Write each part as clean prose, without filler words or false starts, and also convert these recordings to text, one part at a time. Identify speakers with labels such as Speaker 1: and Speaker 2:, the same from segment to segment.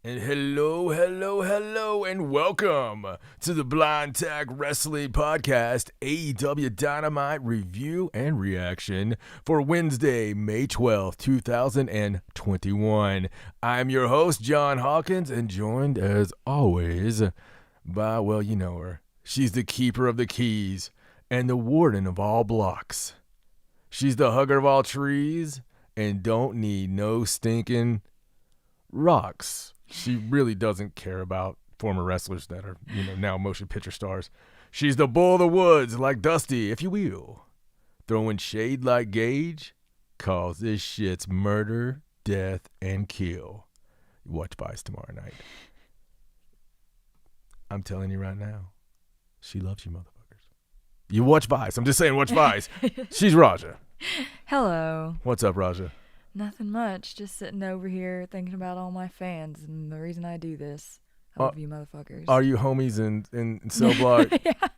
Speaker 1: And hello, and welcome to the Blind Tag Wrestling Podcast, AEW Dynamite review and reaction for Wednesday, May 12th, 2021. I'm your host, John Hawkins, and joined as always by, well, you know her. She's the keeper of the keys and the warden of all blocks. She's the hugger of all trees and don't need no stinking rocks. She really doesn't care about former wrestlers that are, now motion picture stars. She's the bull of the woods, like Dusty, if you will. Throwing shade like Gage, cause this shit's murder, death, and kill. Watch Vice tomorrow night. I'm telling you right now, she loves you motherfuckers. You watch Vice. I'm just saying watch Vice. She's Raja.
Speaker 2: Hello.
Speaker 1: What's up, Raja?
Speaker 2: Nothing much. Just sitting over here thinking about all my fans and the reason I do this. I love you motherfuckers.
Speaker 1: Are you homies in Cell Block?
Speaker 2: Yeah.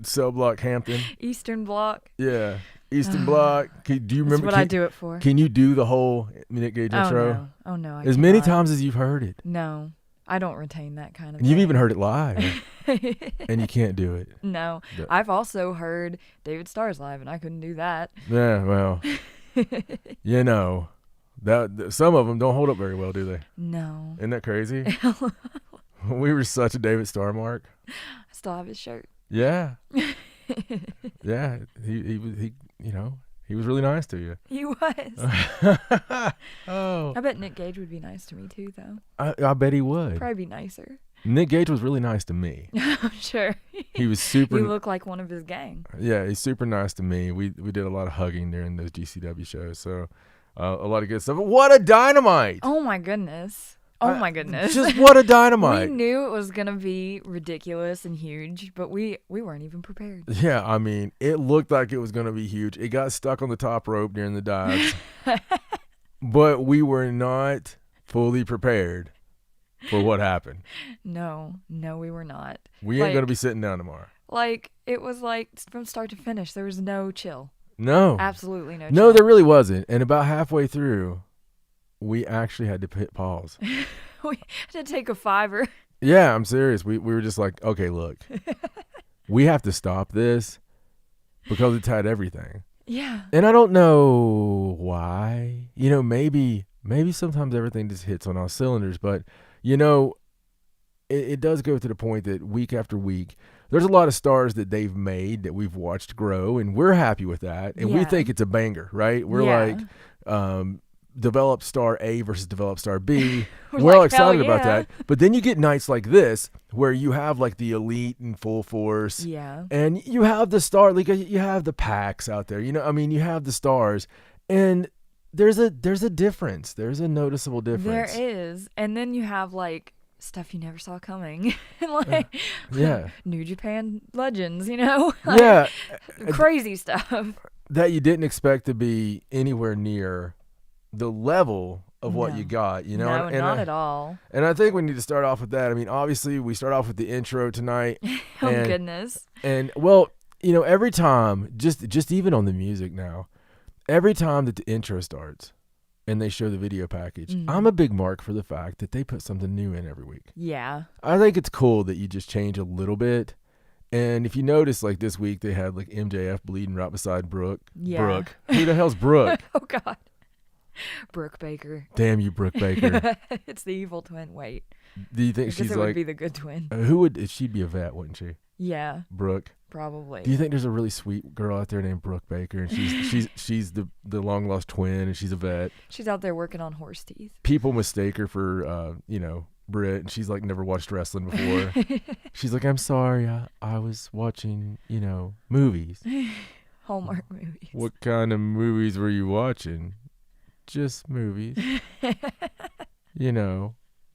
Speaker 1: Cell Block Hampton?
Speaker 2: Eastern Block.
Speaker 1: Yeah. Eastern Block. Do you remember?
Speaker 2: That's what I do it for.
Speaker 1: Can you do the whole Nick Gage intro?
Speaker 2: Oh, no. I
Speaker 1: as many times as you've heard it.
Speaker 2: No. I don't retain that kind of
Speaker 1: You've
Speaker 2: thing.
Speaker 1: even heard it live. And you can't do it.
Speaker 2: No. I've also heard David Starr's live, and I couldn't do that.
Speaker 1: Yeah, well, that some of them don't hold up very well, do they?
Speaker 2: No.
Speaker 1: Isn't that crazy? We were such a David Starr mark.
Speaker 2: I still have his shirt.
Speaker 1: Yeah. Yeah. He was really nice to you.
Speaker 2: He was.
Speaker 1: Oh.
Speaker 2: I bet Nick Gage would be nice to me, too, though.
Speaker 1: I bet he would.
Speaker 2: Probably be nicer.
Speaker 1: Nick Gage was really nice to me.
Speaker 2: I'm sure.
Speaker 1: He was super.
Speaker 2: You look like one of his gang.
Speaker 1: Yeah, he's super nice to me. We did a lot of hugging during those GCW shows, so a lot of good stuff. But what a Dynamite!
Speaker 2: Oh my goodness. Oh my goodness.
Speaker 1: Just what a Dynamite.
Speaker 2: We knew it was going to be ridiculous and huge, but we weren't even prepared.
Speaker 1: Yeah, I mean, it looked like it was going to be huge. It got stuck on the top rope during the dives. But we were not fully prepared for what happened.
Speaker 2: No, we were not.
Speaker 1: We ain't going to be sitting down tomorrow.
Speaker 2: It was from start to finish. There was no chill.
Speaker 1: No.
Speaker 2: Absolutely no chill.
Speaker 1: No, there really wasn't. And about halfway through, we actually had to hit pause.
Speaker 2: We had to take a $5.
Speaker 1: Yeah, I'm serious. We were just like, okay, look, we have to stop this because it's had everything.
Speaker 2: Yeah.
Speaker 1: And I don't know why. Maybe sometimes everything just hits on all cylinders, but it does go to the point that week after week, there's a lot of stars that they've made that we've watched grow, and we're happy with that, and we think it's a banger, right? We're like, developed star A versus developed star B. We're all excited about that. But then you get nights like this where you have like the elite in full force.
Speaker 2: Yeah.
Speaker 1: And you have the star, like you have the packs out there. You have the stars. And there's a difference. There's a noticeable difference.
Speaker 2: There is. And then you have stuff you never saw coming.
Speaker 1: Yeah.
Speaker 2: New Japan legends, crazy stuff.
Speaker 1: That you didn't expect to be anywhere near the level of what you got,
Speaker 2: No, not at all.
Speaker 1: And I think we need to start off with that. I mean, obviously, we start off with the intro tonight.
Speaker 2: Goodness.
Speaker 1: And, well, every time, just even on the music now, every time that the intro starts and they show the video package, I'm a big mark for the fact that they put something new in every week.
Speaker 2: Yeah.
Speaker 1: I think it's cool that you just change a little bit. And if you notice, this week, they had, MJF bleeding right beside Brooke.
Speaker 2: Yeah.
Speaker 1: Brooke. Who the hell's Brooke?
Speaker 2: Oh, God. Brooke Baker.
Speaker 1: Damn you, Brooke Baker.
Speaker 2: It's the evil twin. Wait.
Speaker 1: Do you think she's
Speaker 2: it would be the good twin?
Speaker 1: Who would? She'd be a vet, wouldn't she?
Speaker 2: Yeah.
Speaker 1: Brooke.
Speaker 2: Probably.
Speaker 1: Do you think there's a really sweet girl out there named Brooke Baker, and she's the long lost twin, and she's a vet?
Speaker 2: She's out there working on horse teeth.
Speaker 1: People mistake her for Brit, and she's never watched wrestling before. She's like, I'm sorry, I was watching movies.
Speaker 2: Hallmark movies.
Speaker 1: What kind of movies were you watching? Just movies.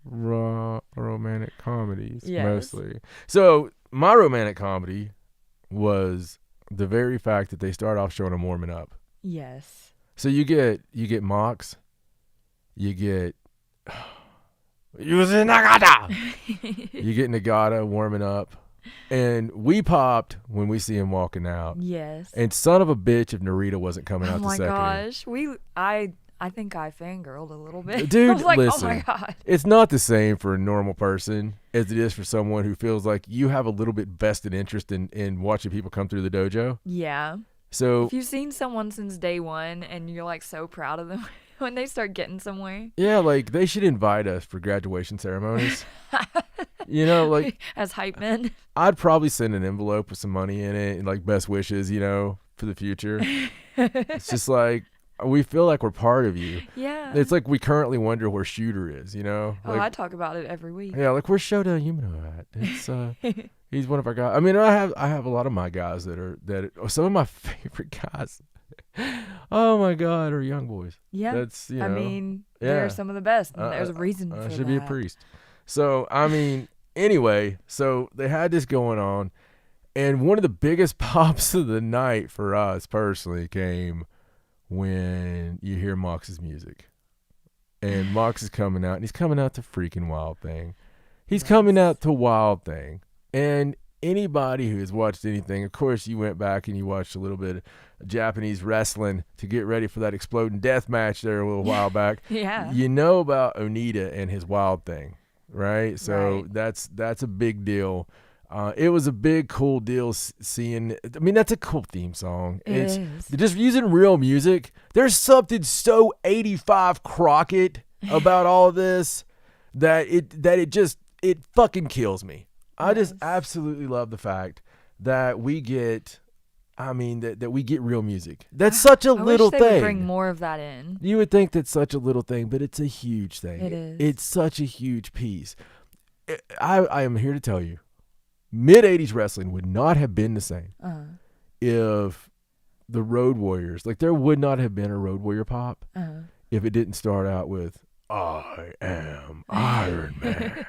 Speaker 1: Raw romantic comedies, mostly. So my romantic comedy was the very fact that they start off showing them warming up.
Speaker 2: Yes.
Speaker 1: So you get Mox, you get Nagata. You get Nagata warming up. And we popped when we see him walking out.
Speaker 2: Yes.
Speaker 1: And son of a bitch if Narita wasn't coming out the second.
Speaker 2: Oh my gosh. I think I fangirled a little bit.
Speaker 1: Dude,
Speaker 2: I was like,
Speaker 1: listen,
Speaker 2: oh my God.
Speaker 1: it's not the same for a normal person as it is for someone who feels like you have a little bit vested interest in watching people come through the dojo.
Speaker 2: Yeah.
Speaker 1: So
Speaker 2: If you've seen someone since day one and you're like so proud of them when they start getting somewhere.
Speaker 1: yeah, like they should invite us for graduation ceremonies. Like
Speaker 2: as hype men.
Speaker 1: I'd probably send an envelope with some money in it and like best wishes, for the future. It's just like we feel like we're part of you.
Speaker 2: Yeah.
Speaker 1: It's like we currently wonder where Shooter is,
Speaker 2: Oh,
Speaker 1: Like,
Speaker 2: I talk about it every week.
Speaker 1: yeah, like where's Shota Umino at? It's he's one of our guys. I mean, I have a lot of my guys that some of my favorite guys. Oh my God, are young boys.
Speaker 2: Yeah.
Speaker 1: That's
Speaker 2: I mean, they're some of the best. And there's a reason for that.
Speaker 1: I should be a priest. So I mean, anyway, so they had this going on, and one of the biggest pops of the night for us personally came when you hear Mox's music. And Mox is coming out, and he's coming out to freaking Wild Thing. He's coming out to Wild Thing. And anybody who has watched anything, of course, you went back and you watched a little bit of Japanese wrestling to get ready for that exploding death match there a little while back.
Speaker 2: Yeah.
Speaker 1: You know about Onita and his Wild Thing, right? So
Speaker 2: Right.
Speaker 1: that's a big deal. It was a big, cool deal seeing. I mean, that's a cool theme song.
Speaker 2: It is.
Speaker 1: Just using real music. There's something so 85 Crockett about all of this that it fucking kills me. I just absolutely love the fact that we get. I mean that we get real music. That's such a little
Speaker 2: thing. Would
Speaker 1: thing.
Speaker 2: bring more of that in.
Speaker 1: You would think that's such a little thing, but it's a huge thing.
Speaker 2: It is.
Speaker 1: It's such a huge piece. I am here to tell you. Mid-'80s wrestling would not have been the same if the Road Warriors, like there would not have been a Road Warrior pop if it didn't start out with I am Iron Man.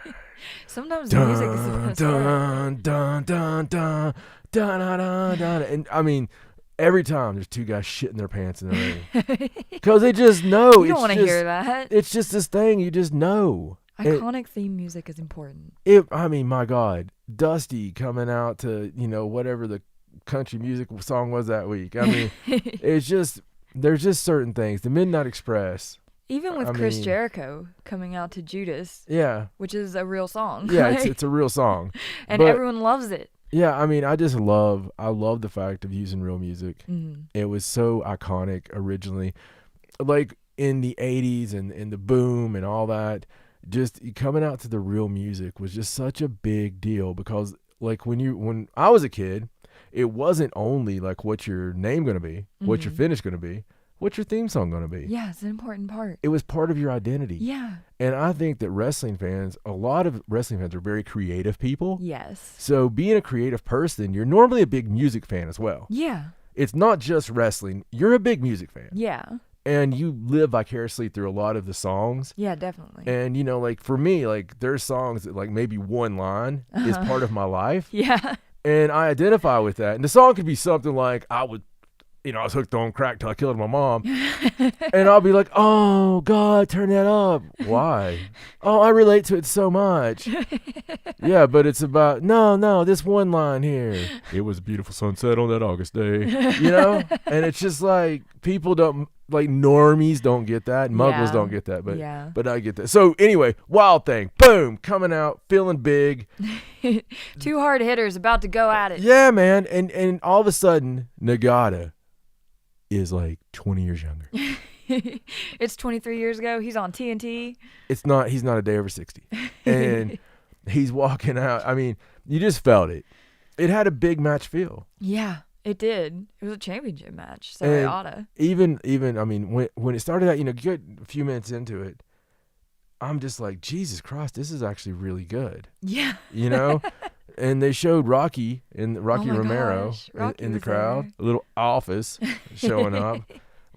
Speaker 2: Sometimes the music is the best part.
Speaker 1: Dun, dun, dun, dun, dun, dun, dun, dun. And I mean, every time there's two guys shitting their pants in the ring. Because they just know.
Speaker 2: You don't want to hear that.
Speaker 1: It's just this thing you just know.
Speaker 2: Iconic theme music is important.
Speaker 1: I mean, my God, Dusty coming out to, whatever the country music song was that week. I mean, it's just, there's just certain things. The Midnight Express.
Speaker 2: Even with Chris Jericho coming out to Judas.
Speaker 1: Yeah.
Speaker 2: Which is a real song.
Speaker 1: Yeah, it's a real song.
Speaker 2: And everyone loves it.
Speaker 1: Yeah, I mean, I love the fact of using real music.
Speaker 2: Mm-hmm.
Speaker 1: It was so iconic originally. Like in the 80s and the boom and all that. Just coming out to the real music was just such a big deal because like when I was a kid, it wasn't only like what's your name going to be, what's your finish going to be, what's your theme song going to be.
Speaker 2: Yeah, it's an important part.
Speaker 1: It was part of your identity.
Speaker 2: Yeah.
Speaker 1: And I think that a lot of wrestling fans are very creative people.
Speaker 2: Yes.
Speaker 1: So being a creative person, you're normally a big music fan as well.
Speaker 2: Yeah.
Speaker 1: It's not just wrestling. You're a big music fan.
Speaker 2: Yeah.
Speaker 1: And you live vicariously through a lot of the songs.
Speaker 2: Yeah, definitely.
Speaker 1: And, like for me, like there's songs that like maybe one line is part of my life.
Speaker 2: Yeah.
Speaker 1: And I identify with that. And the song could be something like I was hooked on crack till I killed my mom. And I'll be like, oh, God, turn that up. Why? Oh, I relate to it so much. Yeah, but it's about, no, this one line here. It was a beautiful sunset on that August day. And it's just like people don't, like normies don't get that. Muggles don't get that. But I get that. So anyway, Wild Thing, boom, coming out, feeling big.
Speaker 2: Two hard hitters about to go at it.
Speaker 1: Yeah, man. And all of a sudden, Nagata is like 20 years younger.
Speaker 2: It's 23 years ago. He's on TNT.
Speaker 1: He's not a day over 60. And he's walking out. I mean, you just felt it. It had a big match feel.
Speaker 2: Yeah, it did. It was a championship match, so it oughta.
Speaker 1: Even I mean, when it started out, get a few minutes into it, I'm just like, Jesus Christ, this is actually really good.
Speaker 2: Yeah.
Speaker 1: And they showed Rocky Romero in the crowd,
Speaker 2: there.
Speaker 1: a little office showing up.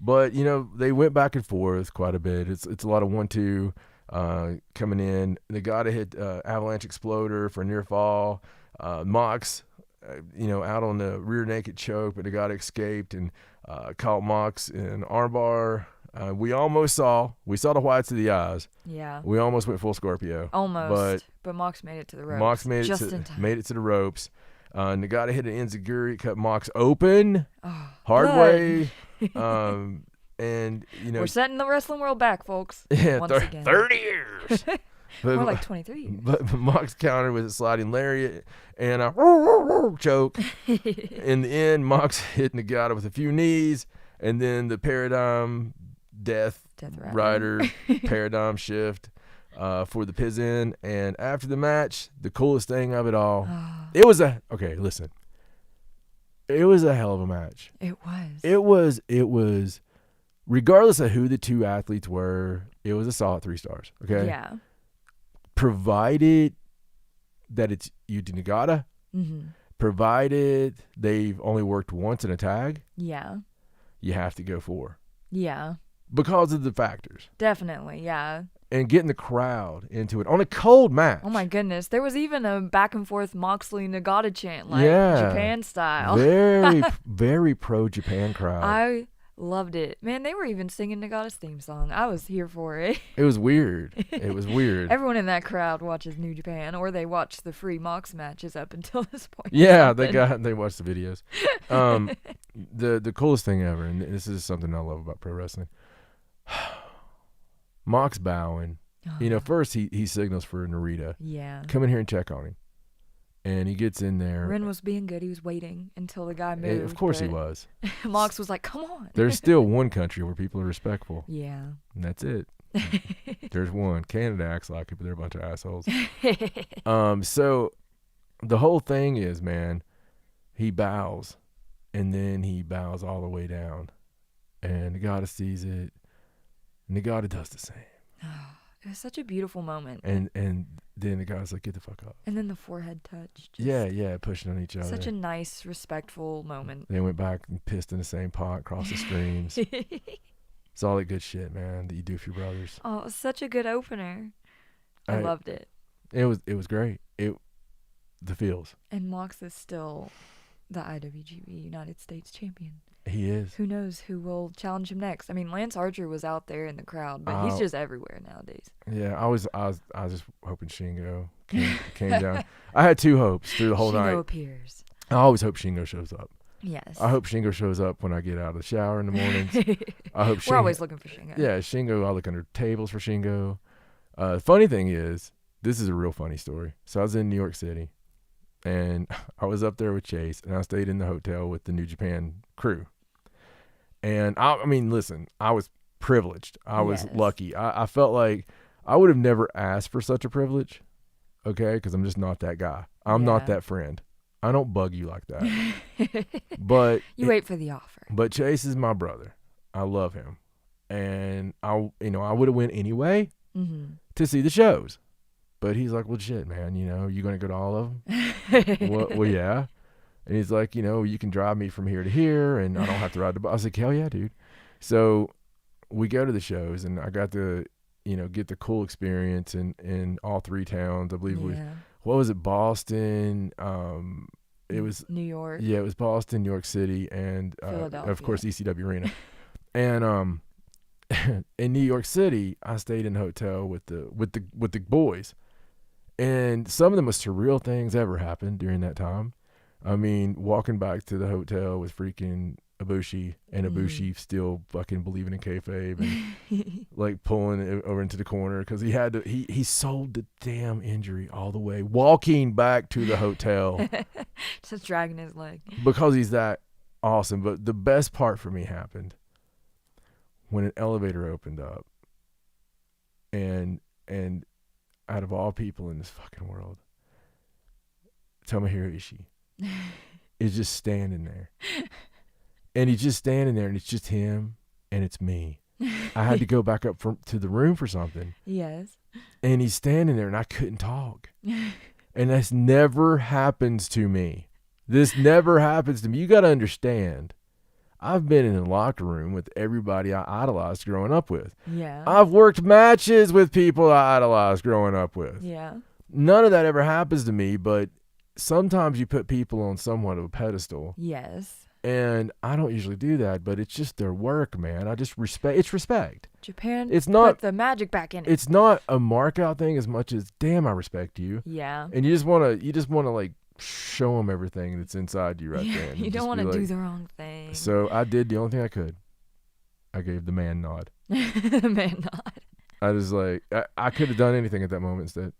Speaker 1: But, they went back and forth quite a bit. It's a lot of 1-2 coming in. They got to hit Avalanche Exploder for near fall. Mox, out on the rear naked choke, but the guy escaped and caught Mox in armbar. We saw the whites of the eyes.
Speaker 2: Yeah.
Speaker 1: We almost went full Scorpio.
Speaker 2: Almost. But Mox made it to the ropes.
Speaker 1: Mox made it to the ropes. Nagata hit an enziguri, cut Mox open.
Speaker 2: Oh,
Speaker 1: hard way. And, you know.
Speaker 2: We're setting the wrestling world back, folks.
Speaker 1: Yeah,
Speaker 2: once again.
Speaker 1: 30 years.
Speaker 2: More like 23 years.
Speaker 1: But Mox countered with a sliding lariat and a choke. In the end, Mox hit Nagata with a few knees, and then the Paradigm Death Rider Paradigm Shift for the Pizen. And after the match, the coolest thing of it all, it was a hell of a match. It was, regardless of who the two athletes were, it was a solid 3 stars. Okay.
Speaker 2: Yeah.
Speaker 1: Provided that it's Yuji Nagata, provided they've only worked once in a tag, you have to go 4.
Speaker 2: Yeah.
Speaker 1: Because of the factors.
Speaker 2: Definitely, yeah.
Speaker 1: And getting the crowd into it on a cold match.
Speaker 2: Oh my goodness. There was even a back and forth Moxley Nagata chant, like Japan style.
Speaker 1: Very, very pro Japan crowd.
Speaker 2: I loved it. Man, they were even singing Nagata's theme song. I was here for it.
Speaker 1: It was weird. It was weird.
Speaker 2: Everyone in that crowd watches New Japan, or they watch the free Mox matches up until this point.
Speaker 1: Yeah, they watched the videos. The coolest thing ever, and this is something I love about pro wrestling. Mox bowing. First he signals for Narita.
Speaker 2: Yeah.
Speaker 1: Come in here and check on him. And he gets in there.
Speaker 2: Ren was being good. He was waiting until the guy moved.
Speaker 1: Of course he was.
Speaker 2: Mox was like, come on.
Speaker 1: There's still one country where people are respectful.
Speaker 2: Yeah.
Speaker 1: And that's it. There's one. Canada acts like it, but they're a bunch of assholes. So the whole thing is, man, he bows. And then he bows all the way down. And Nagata sees it. Nagata does the same.
Speaker 2: It was such a beautiful moment.
Speaker 1: And then the guy's like, get the fuck up.
Speaker 2: And then the forehead touch.
Speaker 1: Yeah, pushing on each other.
Speaker 2: Such a nice, respectful moment.
Speaker 1: They went back and pissed in the same pot, crossed the streams. It's all that good shit, man, that you do for your brothers.
Speaker 2: Oh, it was such a good opener. I loved it.
Speaker 1: It was great. The feels.
Speaker 2: And Mox is still the IWGP United States champion.
Speaker 1: He is.
Speaker 2: Who knows who will challenge him next? I mean, Lance Archer was out there in the crowd, but he's just everywhere nowadays.
Speaker 1: Yeah, I was just hoping Shingo came down. I had 2 hopes through the whole night.
Speaker 2: Shingo appears.
Speaker 1: I always hope Shingo shows up.
Speaker 2: Yes.
Speaker 1: I hope Shingo shows up when I get out of the shower in the mornings. I hope
Speaker 2: We're always looking for Shingo.
Speaker 1: Yeah, Shingo. I look under tables for Shingo. Funny thing is, this is a real funny story. So I was in New York City, and I was up there with Chase, and I stayed in the hotel with the New Japan crew. And I mean, listen, I was privileged. I was lucky. I felt like I would have never asked for such a privilege, okay, because I'm just not that guy. I'm not that friend. I don't bug you like that. But
Speaker 2: you wait for the offer.
Speaker 1: But Chase is my brother. I love him, and I would have went anyway to see the shows. But he's like, well, shit, man, you gonna go to all of them? well, yeah. And he's like, you can drive me from here to here, and I don't have to ride the bus. I was like, hell yeah, dude. So we go to the shows, and I got to, get the cool experience in all 3 towns. I believe it was, what was it, Boston? It was
Speaker 2: New York.
Speaker 1: Yeah, it was Boston, New York City, and of course ECW Arena. And in New York City, I stayed in a hotel with the boys, and some of the most surreal things ever happened during that time. I mean, walking back to the hotel with freaking Ibushi, and Ibushi still fucking believing in kayfabe and like pulling it over into the corner because he sold the damn injury all the way walking back to the hotel.
Speaker 2: Just dragging his leg.
Speaker 1: Because he's that awesome. But the best part for me happened when an elevator opened up, and out of all people in this fucking world, Tomohiro Ishii is just standing there. And he's just standing there, and it's just him, and it's me. I had to go back up to the room for something.
Speaker 2: Yes.
Speaker 1: And he's standing there, and I couldn't talk. And this never happens to me. This never happens to me. You got to understand, I've been in the locker room with everybody I idolized growing up with.
Speaker 2: Yeah.
Speaker 1: I've worked matches with people I idolized growing up with.
Speaker 2: Yeah.
Speaker 1: None of that ever happens to me, but sometimes you put people on somewhat of a pedestal.
Speaker 2: Yes.
Speaker 1: And I don't usually do that, but it's just their work, man. I just respect. It's respect.
Speaker 2: Japan
Speaker 1: it's not,
Speaker 2: put the magic back in it.
Speaker 1: It's not a mark out thing as much as, damn, I respect you.
Speaker 2: Yeah.
Speaker 1: And you just want to like show them everything that's inside you right there.
Speaker 2: You don't want to do the wrong thing.
Speaker 1: So I did the only thing I could. I gave the man nod.
Speaker 2: The man nod.
Speaker 1: I was like, I could have done anything at that moment instead.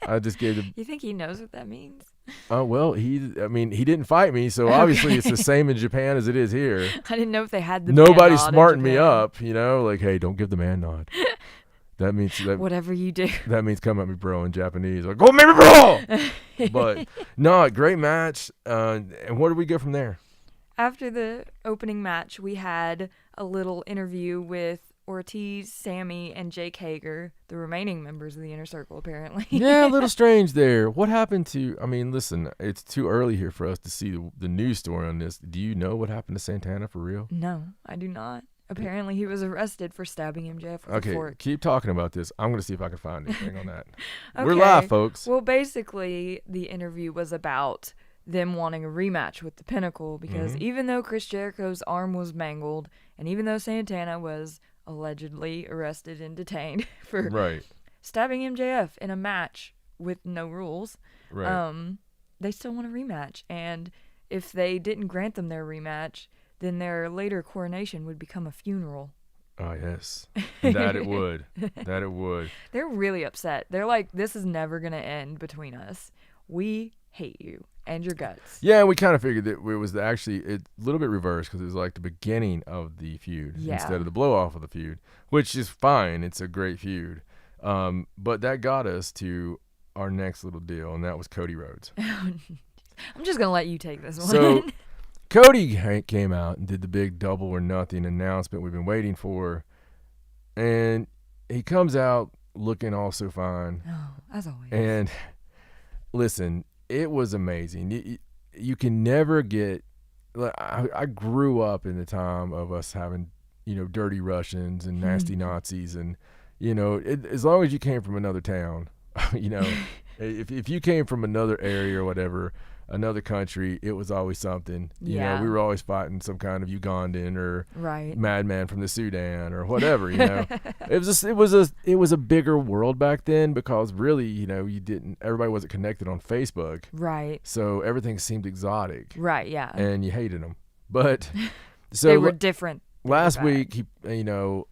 Speaker 1: I just gave the.
Speaker 2: You think he knows what that means?
Speaker 1: Oh, well, he didn't fight me, so obviously it's the same in Japan as it is here.
Speaker 2: I didn't know if they had the
Speaker 1: Nobody
Speaker 2: man nod in
Speaker 1: smartened me
Speaker 2: Japan.
Speaker 1: up, like, hey, don't give the man nod. That means
Speaker 2: Whatever you do.
Speaker 1: That means come at me, bro, in Japanese. Like, go make me, bro! But, no, great match. And where did we go from there?
Speaker 2: After the opening match, we had a little interview with Ortiz, Sammy, and Jake Hager, the remaining members of the Inner Circle, apparently.
Speaker 1: Yeah, a little strange there. What happened to... listen, it's too early here for us to see the news story on this. Do you know what happened to Santana for real?
Speaker 2: No, I do not. Apparently, he was arrested for stabbing MJF with a fork.
Speaker 1: Keep talking about this. I'm going to see if I can find anything on that.
Speaker 2: Okay.
Speaker 1: We're live, folks.
Speaker 2: Well, basically, the interview was about them wanting a rematch with the Pinnacle because even though Chris Jericho's arm was mangled and even though Santana was allegedly arrested and detained for stabbing MJF in a match with no rules, they still want a rematch. And if they didn't grant them their rematch, then their later coronation would become a funeral.
Speaker 1: Oh, yes. That it would. That it would.
Speaker 2: They're really upset. They're like, this is never going to end between us. We hate you and your guts.
Speaker 1: Yeah, we kind of figured that it was actually a little bit reversed because it was like the beginning of the feud instead of the blow-off of the feud, which is fine. It's a great feud. But that got us to our next little deal, and that was Cody Rhodes.
Speaker 2: I'm just going to let you take this one.
Speaker 1: So Cody came out and did the big double or nothing announcement we've been waiting for, and he comes out looking all so fine.
Speaker 2: Oh, as always.
Speaker 1: And listen, it was amazing. You can never get. I grew up in the time of us having, dirty Russians and nasty Nazis, and as long as you came from another town, if you came from another area or whatever, another country, it was always something. We were always fighting some kind of Ugandan or madman from the Sudan or whatever. It was a bigger world back then because really, everybody wasn't connected on Facebook.
Speaker 2: Right.
Speaker 1: So everything seemed exotic.
Speaker 2: Right. Yeah.
Speaker 1: And you hated them, but so
Speaker 2: they were different.
Speaker 1: Last week, Anthony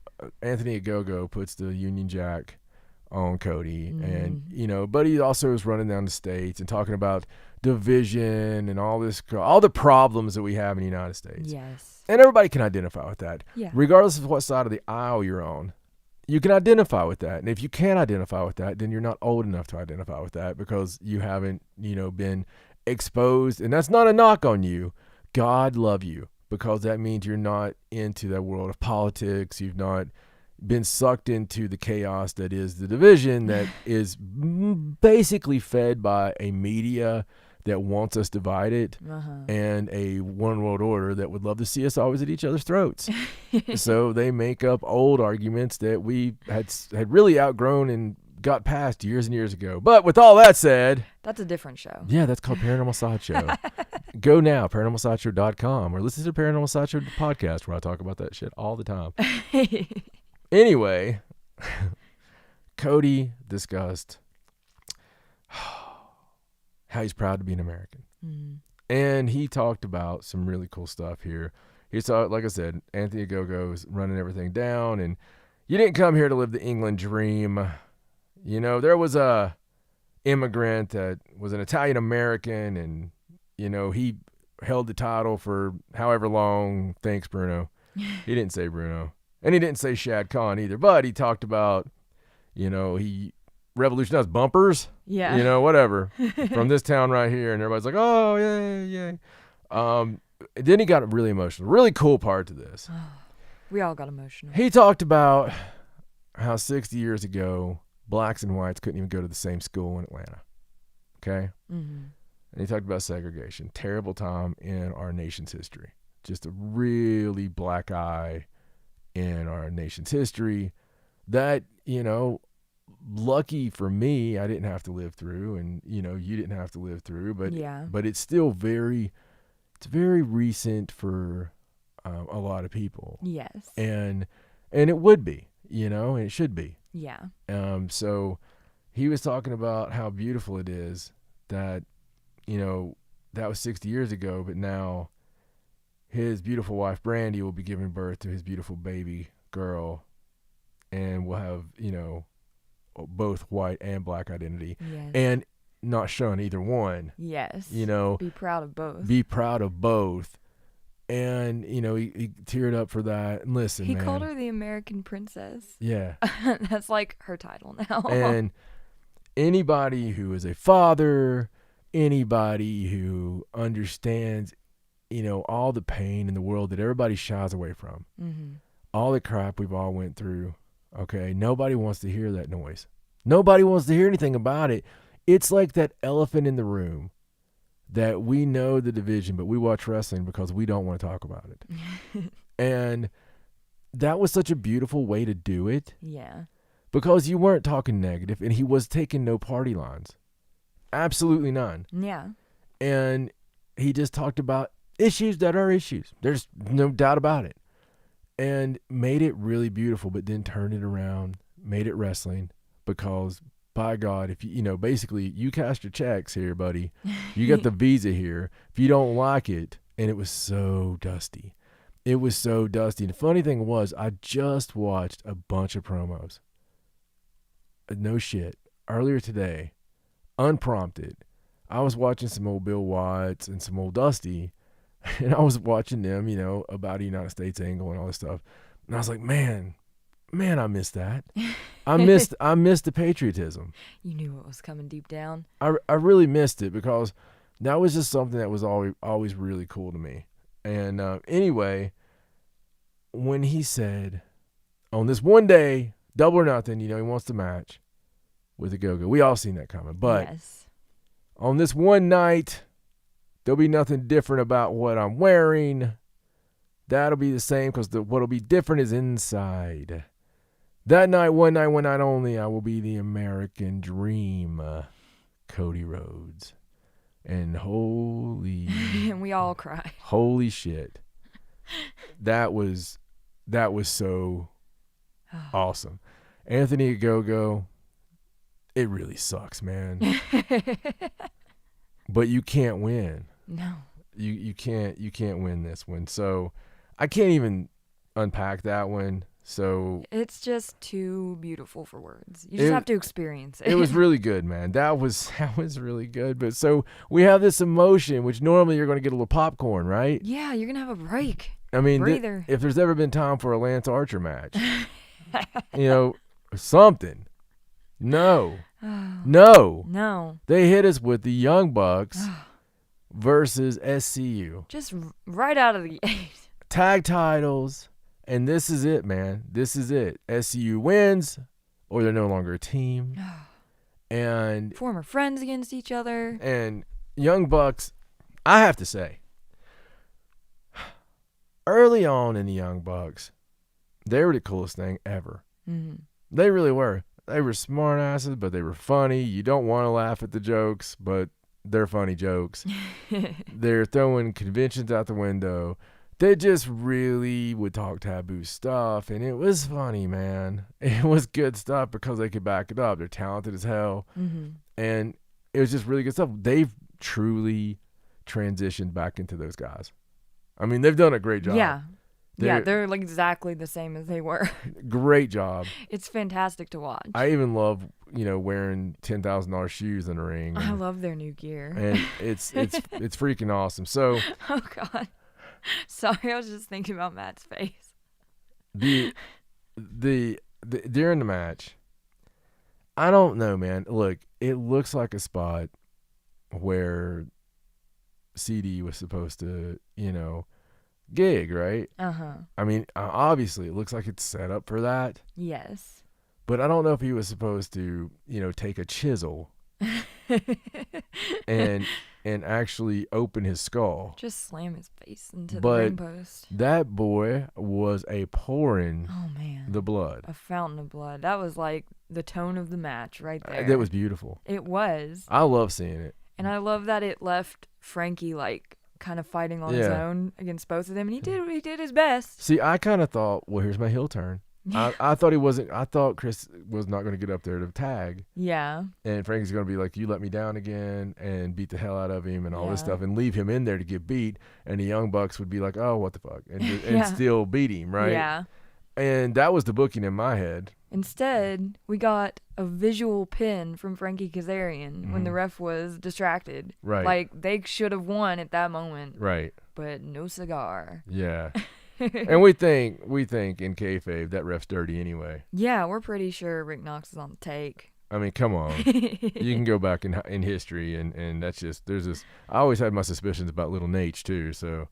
Speaker 1: Ogogo puts the Union Jack on Cody, and but he also was running down the states and talking about division and all the problems that we have in the United States.
Speaker 2: Yes.
Speaker 1: And everybody can identify with that.
Speaker 2: Yeah.
Speaker 1: Regardless of what side of the aisle you're on, you can identify with that. And if you can't identify with that, then you're not old enough to identify with that because you haven't, been exposed. And that's not a knock on you. God love you, because that means you're not into that world of politics. You've not been sucked into the chaos that is the division that is basically fed by a media that wants us divided and a one world order that would love to see us always at each other's throats. So they make up old arguments that we had really outgrown and got past years and years ago. But with all that said,
Speaker 2: that's a different show.
Speaker 1: Yeah, that's called Paranormal Sideshow. Go now, paranormalsideshow.com, or listen to the Paranormal Sideshow podcast where I talk about that shit all the time. Anyway, Cody discussed how he's proud to be an American. And he talked about some really cool stuff here. He saw, like I said, Anthony Ogogo is running everything down, and you didn't come here to live the England dream. There was a immigrant that was an Italian American, and he held the title for however long. Thanks, Bruno. He didn't say Bruno. And he didn't say Shad Khan either, but he talked about, he revolutionized bumpers.
Speaker 2: Yeah.
Speaker 1: Whatever. From this town right here. And everybody's like, oh, yeah. Then he got really emotional. Really cool part to this.
Speaker 2: We all got emotional.
Speaker 1: He talked about how 60 years ago, blacks and whites couldn't even go to the same school in Atlanta. Okay? And he talked about segregation. Terrible time in our nation's history. Just a really black eye in our nation's history that, lucky for me, I didn't have to live through, and, you didn't have to live through, but it's still very recent for a lot of people.
Speaker 2: Yes.
Speaker 1: And it would be, and it should be.
Speaker 2: Yeah.
Speaker 1: So he was talking about how beautiful it is that, that was 60 years ago, but now his beautiful wife Brandy will be giving birth to his beautiful baby girl, and will have, both white and black identity,
Speaker 2: Yes.
Speaker 1: and not showing either one.
Speaker 2: Yes. Be proud of both.
Speaker 1: Be proud of both. And, he teared up for that. And listen,
Speaker 2: he
Speaker 1: man.
Speaker 2: called her the American Princess.
Speaker 1: Yeah.
Speaker 2: That's like her title now.
Speaker 1: And anybody who is a father, anybody who understands, all the pain in the world that everybody shies away from, all the crap we've all went through, okay, nobody wants to hear that noise. Nobody wants to hear anything about it. It's like that elephant in the room that we know the division, but we watch wrestling because we don't want to talk about it. And that was such a beautiful way to do it.
Speaker 2: Yeah.
Speaker 1: Because you weren't talking negative, and he was taking no party lines. Absolutely none.
Speaker 2: Yeah.
Speaker 1: And he just talked about issues that are issues. There's no doubt about it. And made it really beautiful, but then turned it around, made it wrestling, because by God, if basically you cast your checks here, buddy. You got the visa here. If you don't like it, and it was so dusty. It was so dusty. And the funny thing was, I just watched a bunch of promos. No shit. Earlier today, unprompted, I was watching some old Bill Watts and some old Dusty, and I was watching them, about a United States angle and all this stuff. And I was like, man, I missed that. I missed the patriotism.
Speaker 2: You knew what was coming deep down.
Speaker 1: I really missed it, because that was just something that was always really cool to me. And anyway, when he said, on this one day, Double or Nothing, he wants to match with the Go-Go. We all seen that coming. But
Speaker 2: yes.
Speaker 1: On this one night, there'll be nothing different about what I'm wearing. That'll be the same, because what'll be different is inside. That night, one night only, I will be the American Dream, Cody Rhodes. And holy...
Speaker 2: and we all cry.
Speaker 1: Holy shit. That was so awesome. Anthony Go-Go, it really sucks, man. But you can't win.
Speaker 2: No.
Speaker 1: You can't win this one. So I can't even unpack that one. So
Speaker 2: it's just too beautiful for words. You just have to experience it.
Speaker 1: It was really good, man. That was really good. But so we have this emotion, which normally you're going to get a little popcorn, right?
Speaker 2: Yeah, you're going to have a break.
Speaker 1: I mean, if there's ever been time for a Lance Archer match, something. No. They hit us with the Young Bucks versus SCU.
Speaker 2: Just right out of the gate.
Speaker 1: Tag titles. And this is it, man. This is it. SCU wins, or they're no longer a team. And
Speaker 2: former friends against each other.
Speaker 1: And Young Bucks, I have to say, early on in the Young Bucks, they were the coolest thing ever. Mm-hmm. They really were. They were smart asses, but they were funny. You don't want to laugh at the jokes, but they're funny jokes. They're throwing conventions out the window. They just really would talk taboo stuff, and it was funny, man. It was good stuff because they could back it up. They're talented as hell, and it was just really good stuff. They've truly transitioned back into those guys. I mean, they've done a great job.
Speaker 2: They're like exactly the same as they were.
Speaker 1: Great job.
Speaker 2: It's fantastic to watch.
Speaker 1: I even love, wearing $10,000 shoes in the ring.
Speaker 2: I love their new gear,
Speaker 1: and it's freaking awesome. So,
Speaker 2: oh God. Sorry, I was just thinking about Matt's face.
Speaker 1: The during the match, I don't know, man. Look, it looks like a spot where CD was supposed to, gig, right? I mean, obviously, it looks like it's set up for that.
Speaker 2: Yes.
Speaker 1: But I don't know if he was supposed to, take a chisel and actually open his skull.
Speaker 2: Just slam his face into the ring post.
Speaker 1: That boy was pouring the blood.
Speaker 2: A fountain of blood. That was like the tone of the match right there.
Speaker 1: That was beautiful.
Speaker 2: It was.
Speaker 1: I love seeing it.
Speaker 2: And I love that it left Frankie kind of fighting on his own against both of them, and he did his best.
Speaker 1: See, I kind of thought, well, here's my heel turn. I thought he wasn't. I thought Chris was not going to get up there to tag.
Speaker 2: Yeah.
Speaker 1: And Frankie's going to be like, you let me down again, and beat the hell out of him and all this stuff, and leave him in there to get beat. And the Young Bucks would be like, oh, what the fuck, and still beat him, right?
Speaker 2: Yeah.
Speaker 1: And that was the booking in my head.
Speaker 2: Instead, we got a visual pin from Frankie Kazarian when the ref was distracted.
Speaker 1: Right.
Speaker 2: Like, they should have won at that moment.
Speaker 1: Right.
Speaker 2: But no cigar.
Speaker 1: Yeah. And we think in kayfabe that ref's dirty anyway.
Speaker 2: Yeah, we're pretty sure Rick Knox is on the take.
Speaker 1: I mean, come on. You can go back in history, and that's just, there's this, I always had my suspicions about Little Nate, too, so,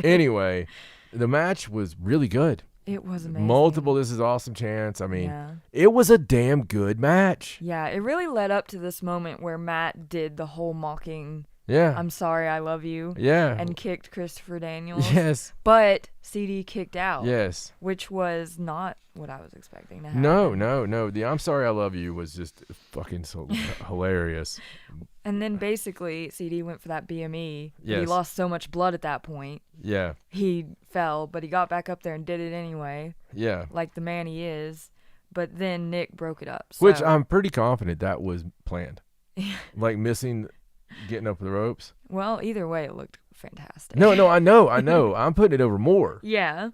Speaker 1: Anyway, the match was really good.
Speaker 2: It was amazing.
Speaker 1: Multiple This Is Awesome chants. I mean, It was a damn good match.
Speaker 2: Yeah, it really led up to this moment where Matt did the whole mocking,
Speaker 1: yeah,
Speaker 2: I'm sorry, I love you.
Speaker 1: Yeah.
Speaker 2: And kicked Christopher Daniels.
Speaker 1: Yes.
Speaker 2: But CD kicked out.
Speaker 1: Yes.
Speaker 2: Which was not what I was expecting to happen.
Speaker 1: No. The I'm sorry, I love you was just fucking so hilarious.
Speaker 2: And then basically, CD went for that BME.
Speaker 1: Yes.
Speaker 2: He lost so much blood at that point.
Speaker 1: Yeah.
Speaker 2: He fell, but he got back up there and did it anyway.
Speaker 1: Yeah.
Speaker 2: Like the man he is. But then Nick broke it up. So.
Speaker 1: Which I'm pretty confident that was planned. Like missing getting up the ropes.
Speaker 2: Well, either way, it looked fantastic.
Speaker 1: No, I know. I'm putting it over more.
Speaker 2: Yeah.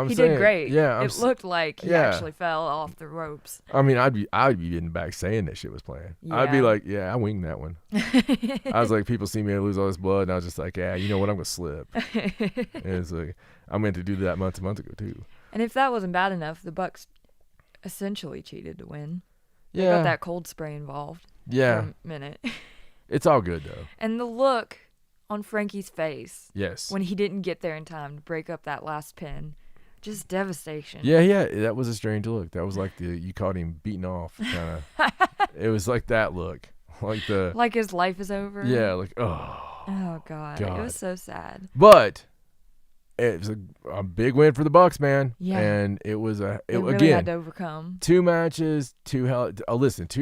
Speaker 1: He
Speaker 2: did great.
Speaker 1: Yeah.
Speaker 2: It looked like he actually fell off the ropes.
Speaker 1: I mean, I'd be in the back saying that shit was planned.
Speaker 2: Yeah.
Speaker 1: I'd be like, yeah, I winged that one. I was like, people see me lose all this blood, and I was just like, yeah, you know what, I'm gonna slip. And it's like, I meant to do that months ago too.
Speaker 2: And if that wasn't bad enough, the Bucks essentially cheated to win.
Speaker 1: Yeah.
Speaker 2: They got that cold spray involved.
Speaker 1: Yeah.
Speaker 2: For a minute.
Speaker 1: It's all good though.
Speaker 2: And the look on Frankie's face.
Speaker 1: Yes.
Speaker 2: When he didn't get there in time to break up that last pin. Just devastation.
Speaker 1: Yeah, that was a strange look. That was like you caught him beating off, kind of. It was like that look, like
Speaker 2: his life is over.
Speaker 1: Yeah, like oh.
Speaker 2: Oh God, it was so sad.
Speaker 1: But it was a big win for the Bucks, man.
Speaker 2: Yeah,
Speaker 1: and it was
Speaker 2: really
Speaker 1: again
Speaker 2: had to overcome
Speaker 1: 2 matches, 2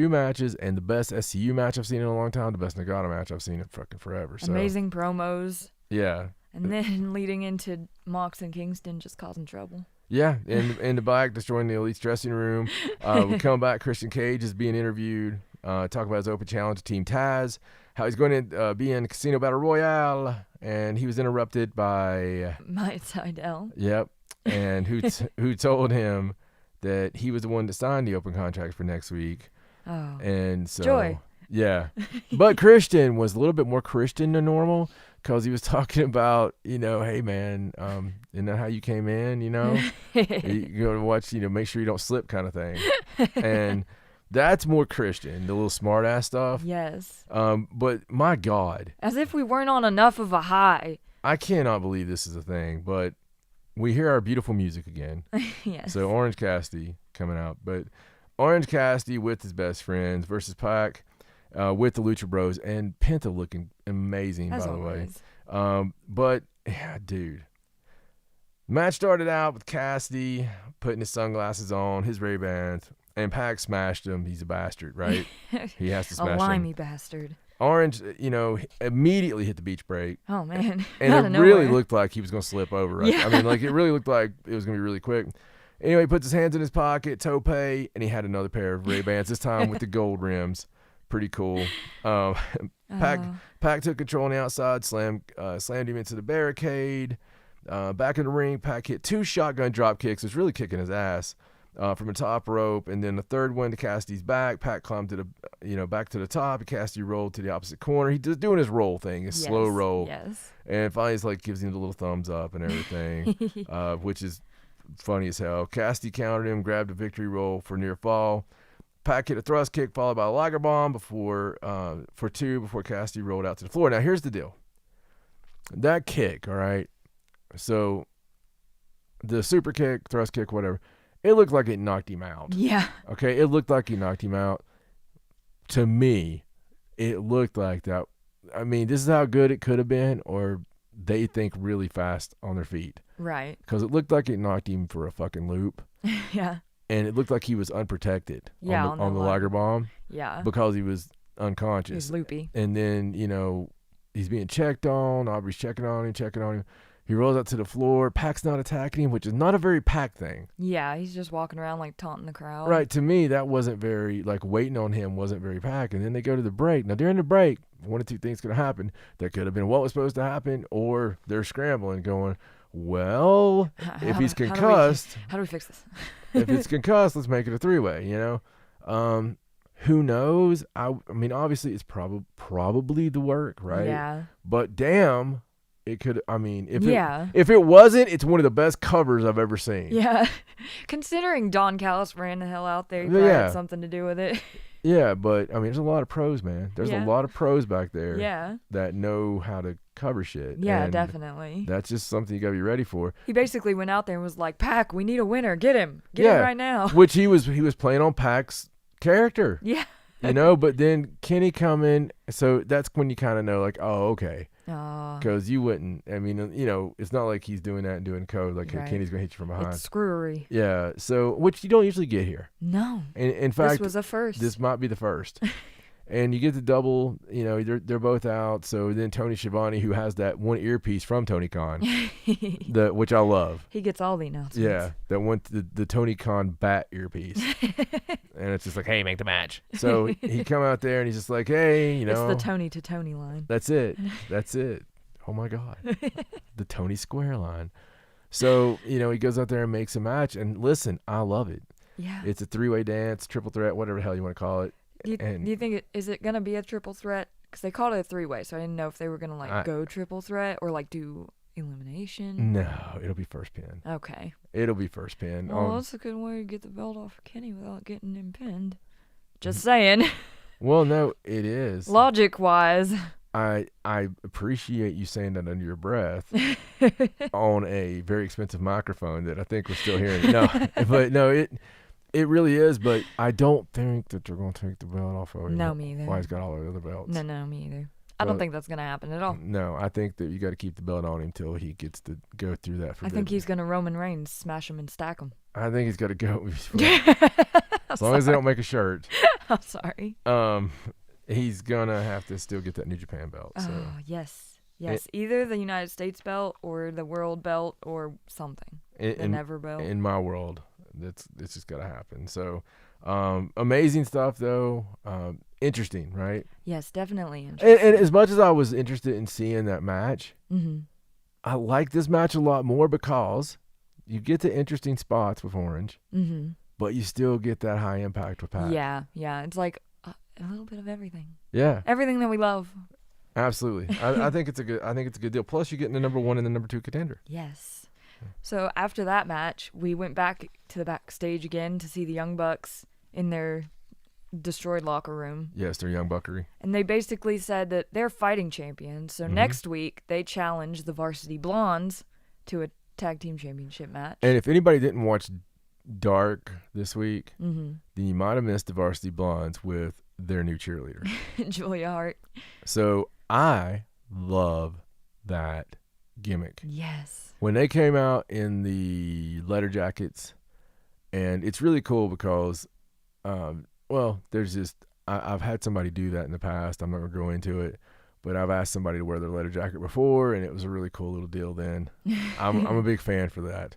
Speaker 1: matches, and the best SCU match I've seen in a long time, the best Nagata match I've seen in fucking forever. So.
Speaker 2: Amazing promos.
Speaker 1: Yeah.
Speaker 2: And then leading into Mox and Kingston just causing trouble.
Speaker 1: Yeah, in the back, destroying the Elite's dressing room. We come back, Christian Cage is being interviewed, talk about his open challenge to Team Taz, how he's going to be in Casino Battle Royale, and he was interrupted by...
Speaker 2: Matt Sydal.
Speaker 1: Yep, and who told him that he was the one that signed the open contract for next week.
Speaker 2: Oh.
Speaker 1: And so...
Speaker 2: Joy.
Speaker 1: Yeah. But Christian was a little bit more Christian than normal. Because he was talking about, hey, man, isn't that how you came in, you go to watch, make sure you don't slip kind of thing. And that's more Christian, the little smart-ass stuff.
Speaker 2: Yes.
Speaker 1: But, my God.
Speaker 2: As if we weren't on enough of a high.
Speaker 1: I cannot believe this is a thing, but we hear our beautiful music again.
Speaker 2: Yes.
Speaker 1: So, Orange Cassidy coming out. But Orange Cassidy with his best friends versus Pac. With the Lucha Bros and Penta looking amazing,
Speaker 2: as
Speaker 1: by the
Speaker 2: always.
Speaker 1: way. But, yeah, dude. Match started out with Cassidy putting his sunglasses on, his Ray-Bans, and Pac smashed him. He's a bastard, right? He has to smash him.
Speaker 2: A limey bastard.
Speaker 1: Orange, immediately hit the beach break.
Speaker 2: Oh, man.
Speaker 1: And it really looked like he was going to slip over, right?
Speaker 2: Yeah.
Speaker 1: I mean, it really looked like it was going to be really quick. Anyway, he puts his hands in his pocket, tope, and he had another pair of Ray-Bans, this time with the gold rims. Pretty cool. Pac took control on the outside, slammed him into the barricade. Back in the ring, Pac hit 2 shotgun drop kicks. Was really kicking his ass from the top rope, and then the third one to Cassidy's back. Pac climbed to the back to the top. And Cassidy rolled to the opposite corner. He just doing his roll thing, his slow roll.
Speaker 2: Yes.
Speaker 1: And finally, he's gives him the little thumbs up and everything, which is funny as hell. Cassidy countered him, grabbed a victory roll for near fall. Pac hit a thrust kick followed by a Liger bomb for 2 before Cassidy rolled out to the floor. Now, here's the deal. That kick, all right? So, the super kick, thrust kick, whatever, it looked like it knocked him out.
Speaker 2: Yeah.
Speaker 1: Okay, it looked like he knocked him out. To me, it looked like that. I mean, this is how good it could have been, or they think really fast on their feet.
Speaker 2: Right.
Speaker 1: Because it looked like it knocked him for a fucking loop.
Speaker 2: Yeah.
Speaker 1: And it looked like he was unprotected on the Liger bomb.
Speaker 2: Yeah.
Speaker 1: Because he was unconscious.
Speaker 2: He's loopy.
Speaker 1: And then, he's being checked on. Aubrey's checking on him. He rolls out to the floor. Pac's not attacking him, which is not a very Pac thing.
Speaker 2: Yeah, he's just walking around like taunting the crowd.
Speaker 1: Right. To me, that wasn't very, like, waiting on him wasn't very Pac. And then they go to the break. Now, during the break, one of two things could have happened. That could have been what was supposed to happen, or they're scrambling, going, well, if he's concussed.
Speaker 2: How do we fix this?
Speaker 1: If it's concussed, let's make it a three-way, Who knows? I mean, obviously, it's probably the work, right?
Speaker 2: Yeah.
Speaker 1: But damn, it could. I mean,
Speaker 2: Yeah.
Speaker 1: if it wasn't, it's one of the best covers I've ever seen.
Speaker 2: Yeah. Considering Don Callis ran the hell out there, he probably had something to do with it.
Speaker 1: Yeah, but I mean, there's a lot of pros, man. There's a lot of pros back there.
Speaker 2: Yeah.
Speaker 1: That know how to cover shit.
Speaker 2: Yeah,
Speaker 1: and
Speaker 2: definitely.
Speaker 1: That's just something you gotta be ready for.
Speaker 2: He basically went out there and was like, Pac, we need a winner. Get him. Get him right now.
Speaker 1: Which he was playing on Pac's character.
Speaker 2: Yeah.
Speaker 1: But then Kenny come in, so that's when you kind of know, like, oh, okay. Because you wouldn't, I mean, it's not like he's doing that and doing code, like,
Speaker 2: right.
Speaker 1: Kenny's going to hit you from behind.
Speaker 2: It's screwery.
Speaker 1: Yeah, so, which you don't usually get here.
Speaker 2: No.
Speaker 1: In fact,
Speaker 2: this was a first.
Speaker 1: This might be the first. And you get the double, they're both out. So then Tony Schiavone, who has that one earpiece from Tony Khan, which I love.
Speaker 2: He gets all the announcements.
Speaker 1: Yeah, that one, the Tony Khan bat earpiece. And it's just like, hey, make the match. So he come out there and he's just like, hey,
Speaker 2: It's the Tony to Tony line.
Speaker 1: That's it. Oh my God. The Tony Square line. So, he goes out there and makes a match. And listen, I love it.
Speaker 2: Yeah.
Speaker 1: It's a three-way dance, triple threat, whatever the hell you want to call it.
Speaker 2: Do you think is it gonna be a triple threat? Because they called it a three-way, so I didn't know if they were gonna go triple threat or like do elimination.
Speaker 1: No, it'll be first pin.
Speaker 2: Okay.
Speaker 1: It'll be first pin.
Speaker 2: Well, that's a good way to get the belt off of Kenny without getting him pinned. Just saying.
Speaker 1: Well, no, it is.
Speaker 2: Logic-wise.
Speaker 1: I appreciate you saying that under your breath on a very expensive microphone that I think we're still hearing. No, but no, it really is, but I don't think that they're going to take the belt off of him.
Speaker 2: No, me either.
Speaker 1: Why he's got all the other belts.
Speaker 2: No, me either. I don't think that's going to happen at all.
Speaker 1: No, I think that you got to keep the belt on him till he gets to go through that.
Speaker 2: I think he's going to Roman Reigns, smash him and stack him.
Speaker 1: I think he's got to go. As long as they don't make a shirt.
Speaker 2: I'm sorry.
Speaker 1: He's going to have to still get that New Japan belt. So.
Speaker 2: Oh, yes. Either the United States belt or the world belt or something. The Never belt.
Speaker 1: In my world. It's just got to happen. So, amazing stuff, though. Interesting, right?
Speaker 2: Yes, definitely interesting.
Speaker 1: And as much as I was interested in seeing that match, I like this match a lot more because you get the interesting spots with Orange, but you still get that high impact with Pac.
Speaker 2: Yeah. It's like a little bit of everything.
Speaker 1: Yeah.
Speaker 2: Everything that we love.
Speaker 1: Absolutely. I think it's a good deal. Plus, you're getting the number one and the number two contender.
Speaker 2: Yes. So after that match, we went back to the backstage again to see the Young Bucks in their destroyed locker room.
Speaker 1: Yes, their Young Buckery.
Speaker 2: And they basically said that they're fighting champions. So next week, they challenge the Varsity Blondes to a tag team championship match.
Speaker 1: And if anybody didn't watch Dark this week, then you might have missed the Varsity Blondes with their new cheerleader.
Speaker 2: Julia Hart.
Speaker 1: So I love that gimmick.
Speaker 2: Yes.
Speaker 1: When they came out in the leather jackets, and it's really cool because, there's just, I've had somebody do that in the past. I'm not going to go into it, but I've asked somebody to wear their leather jacket before, and it was a really cool little deal then. I'm a big fan for that.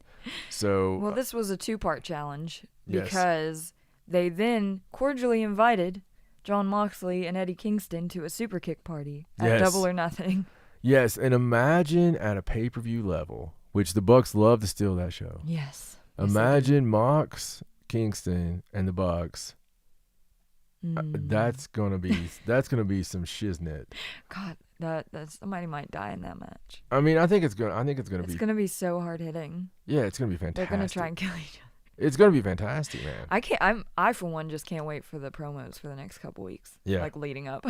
Speaker 1: So.
Speaker 2: Well, this was a two-part challenge because they then cordially invited Jon Moxley and Eddie Kingston to a super kick party at Double or Nothing.
Speaker 1: Yes, and imagine at a pay-per-view level, which the Bucks love to steal that show.
Speaker 2: Yes.
Speaker 1: Imagine Mox, Kingston, and the Bucks. That's gonna be some shiznit.
Speaker 2: God, that somebody might die in that match.
Speaker 1: I mean, I think it's gonna be.
Speaker 2: It's gonna be so hard hitting.
Speaker 1: Yeah, it's gonna be fantastic.
Speaker 2: They're gonna try and kill each other.
Speaker 1: It's gonna be fantastic, man.
Speaker 2: I for one just can't wait for the promos for the next couple weeks.
Speaker 1: Yeah.
Speaker 2: Like leading up.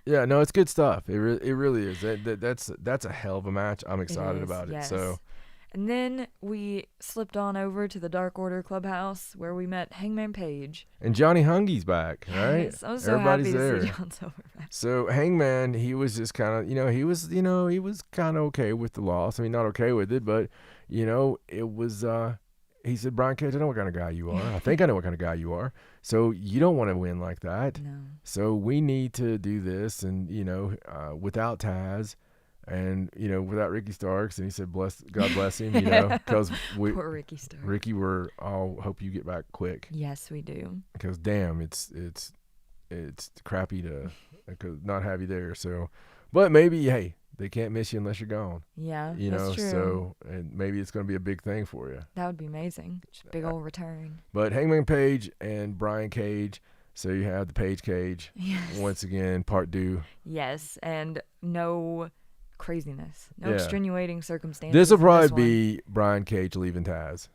Speaker 1: Yeah, no, it's good stuff. It really is. That's a hell of a match. I'm excited about it.
Speaker 2: Yes.
Speaker 1: So.
Speaker 2: And then we slipped on over to the Dark Order Clubhouse where we met Hangman Page.
Speaker 1: And Johnny Hungy's back, right?
Speaker 2: Yes, I'm so
Speaker 1: Everybody's
Speaker 2: happy
Speaker 1: there.
Speaker 2: to see John Silver back.
Speaker 1: So Hangman, he was just kind of, he was kind of okay with the loss. I mean, not okay with it, but it was. He said, Brian Cage, I know what kind of guy you are. I think I know what kind of guy you are. So you don't want to win like that.
Speaker 2: No.
Speaker 1: So we need to do this, and without Taz. And, without Ricky Starks, and he said, God bless him, because
Speaker 2: Poor Ricky Starks.
Speaker 1: Ricky, I'll hope you get back quick.
Speaker 2: Yes, we do.
Speaker 1: Because damn, it's crappy to not have you there. So, but maybe, hey, they can't miss you unless you're gone.
Speaker 2: Yeah, that's true.
Speaker 1: So, and maybe it's going to be a big thing for you.
Speaker 2: That would be amazing. Just a big old return.
Speaker 1: But Hangman Page and Brian Cage. So you have the Page Cage.
Speaker 2: Yes.
Speaker 1: Once again, part 2.
Speaker 2: Yes, and no craziness. No extenuating circumstances.
Speaker 1: This will probably be Brian Cage leaving Taz.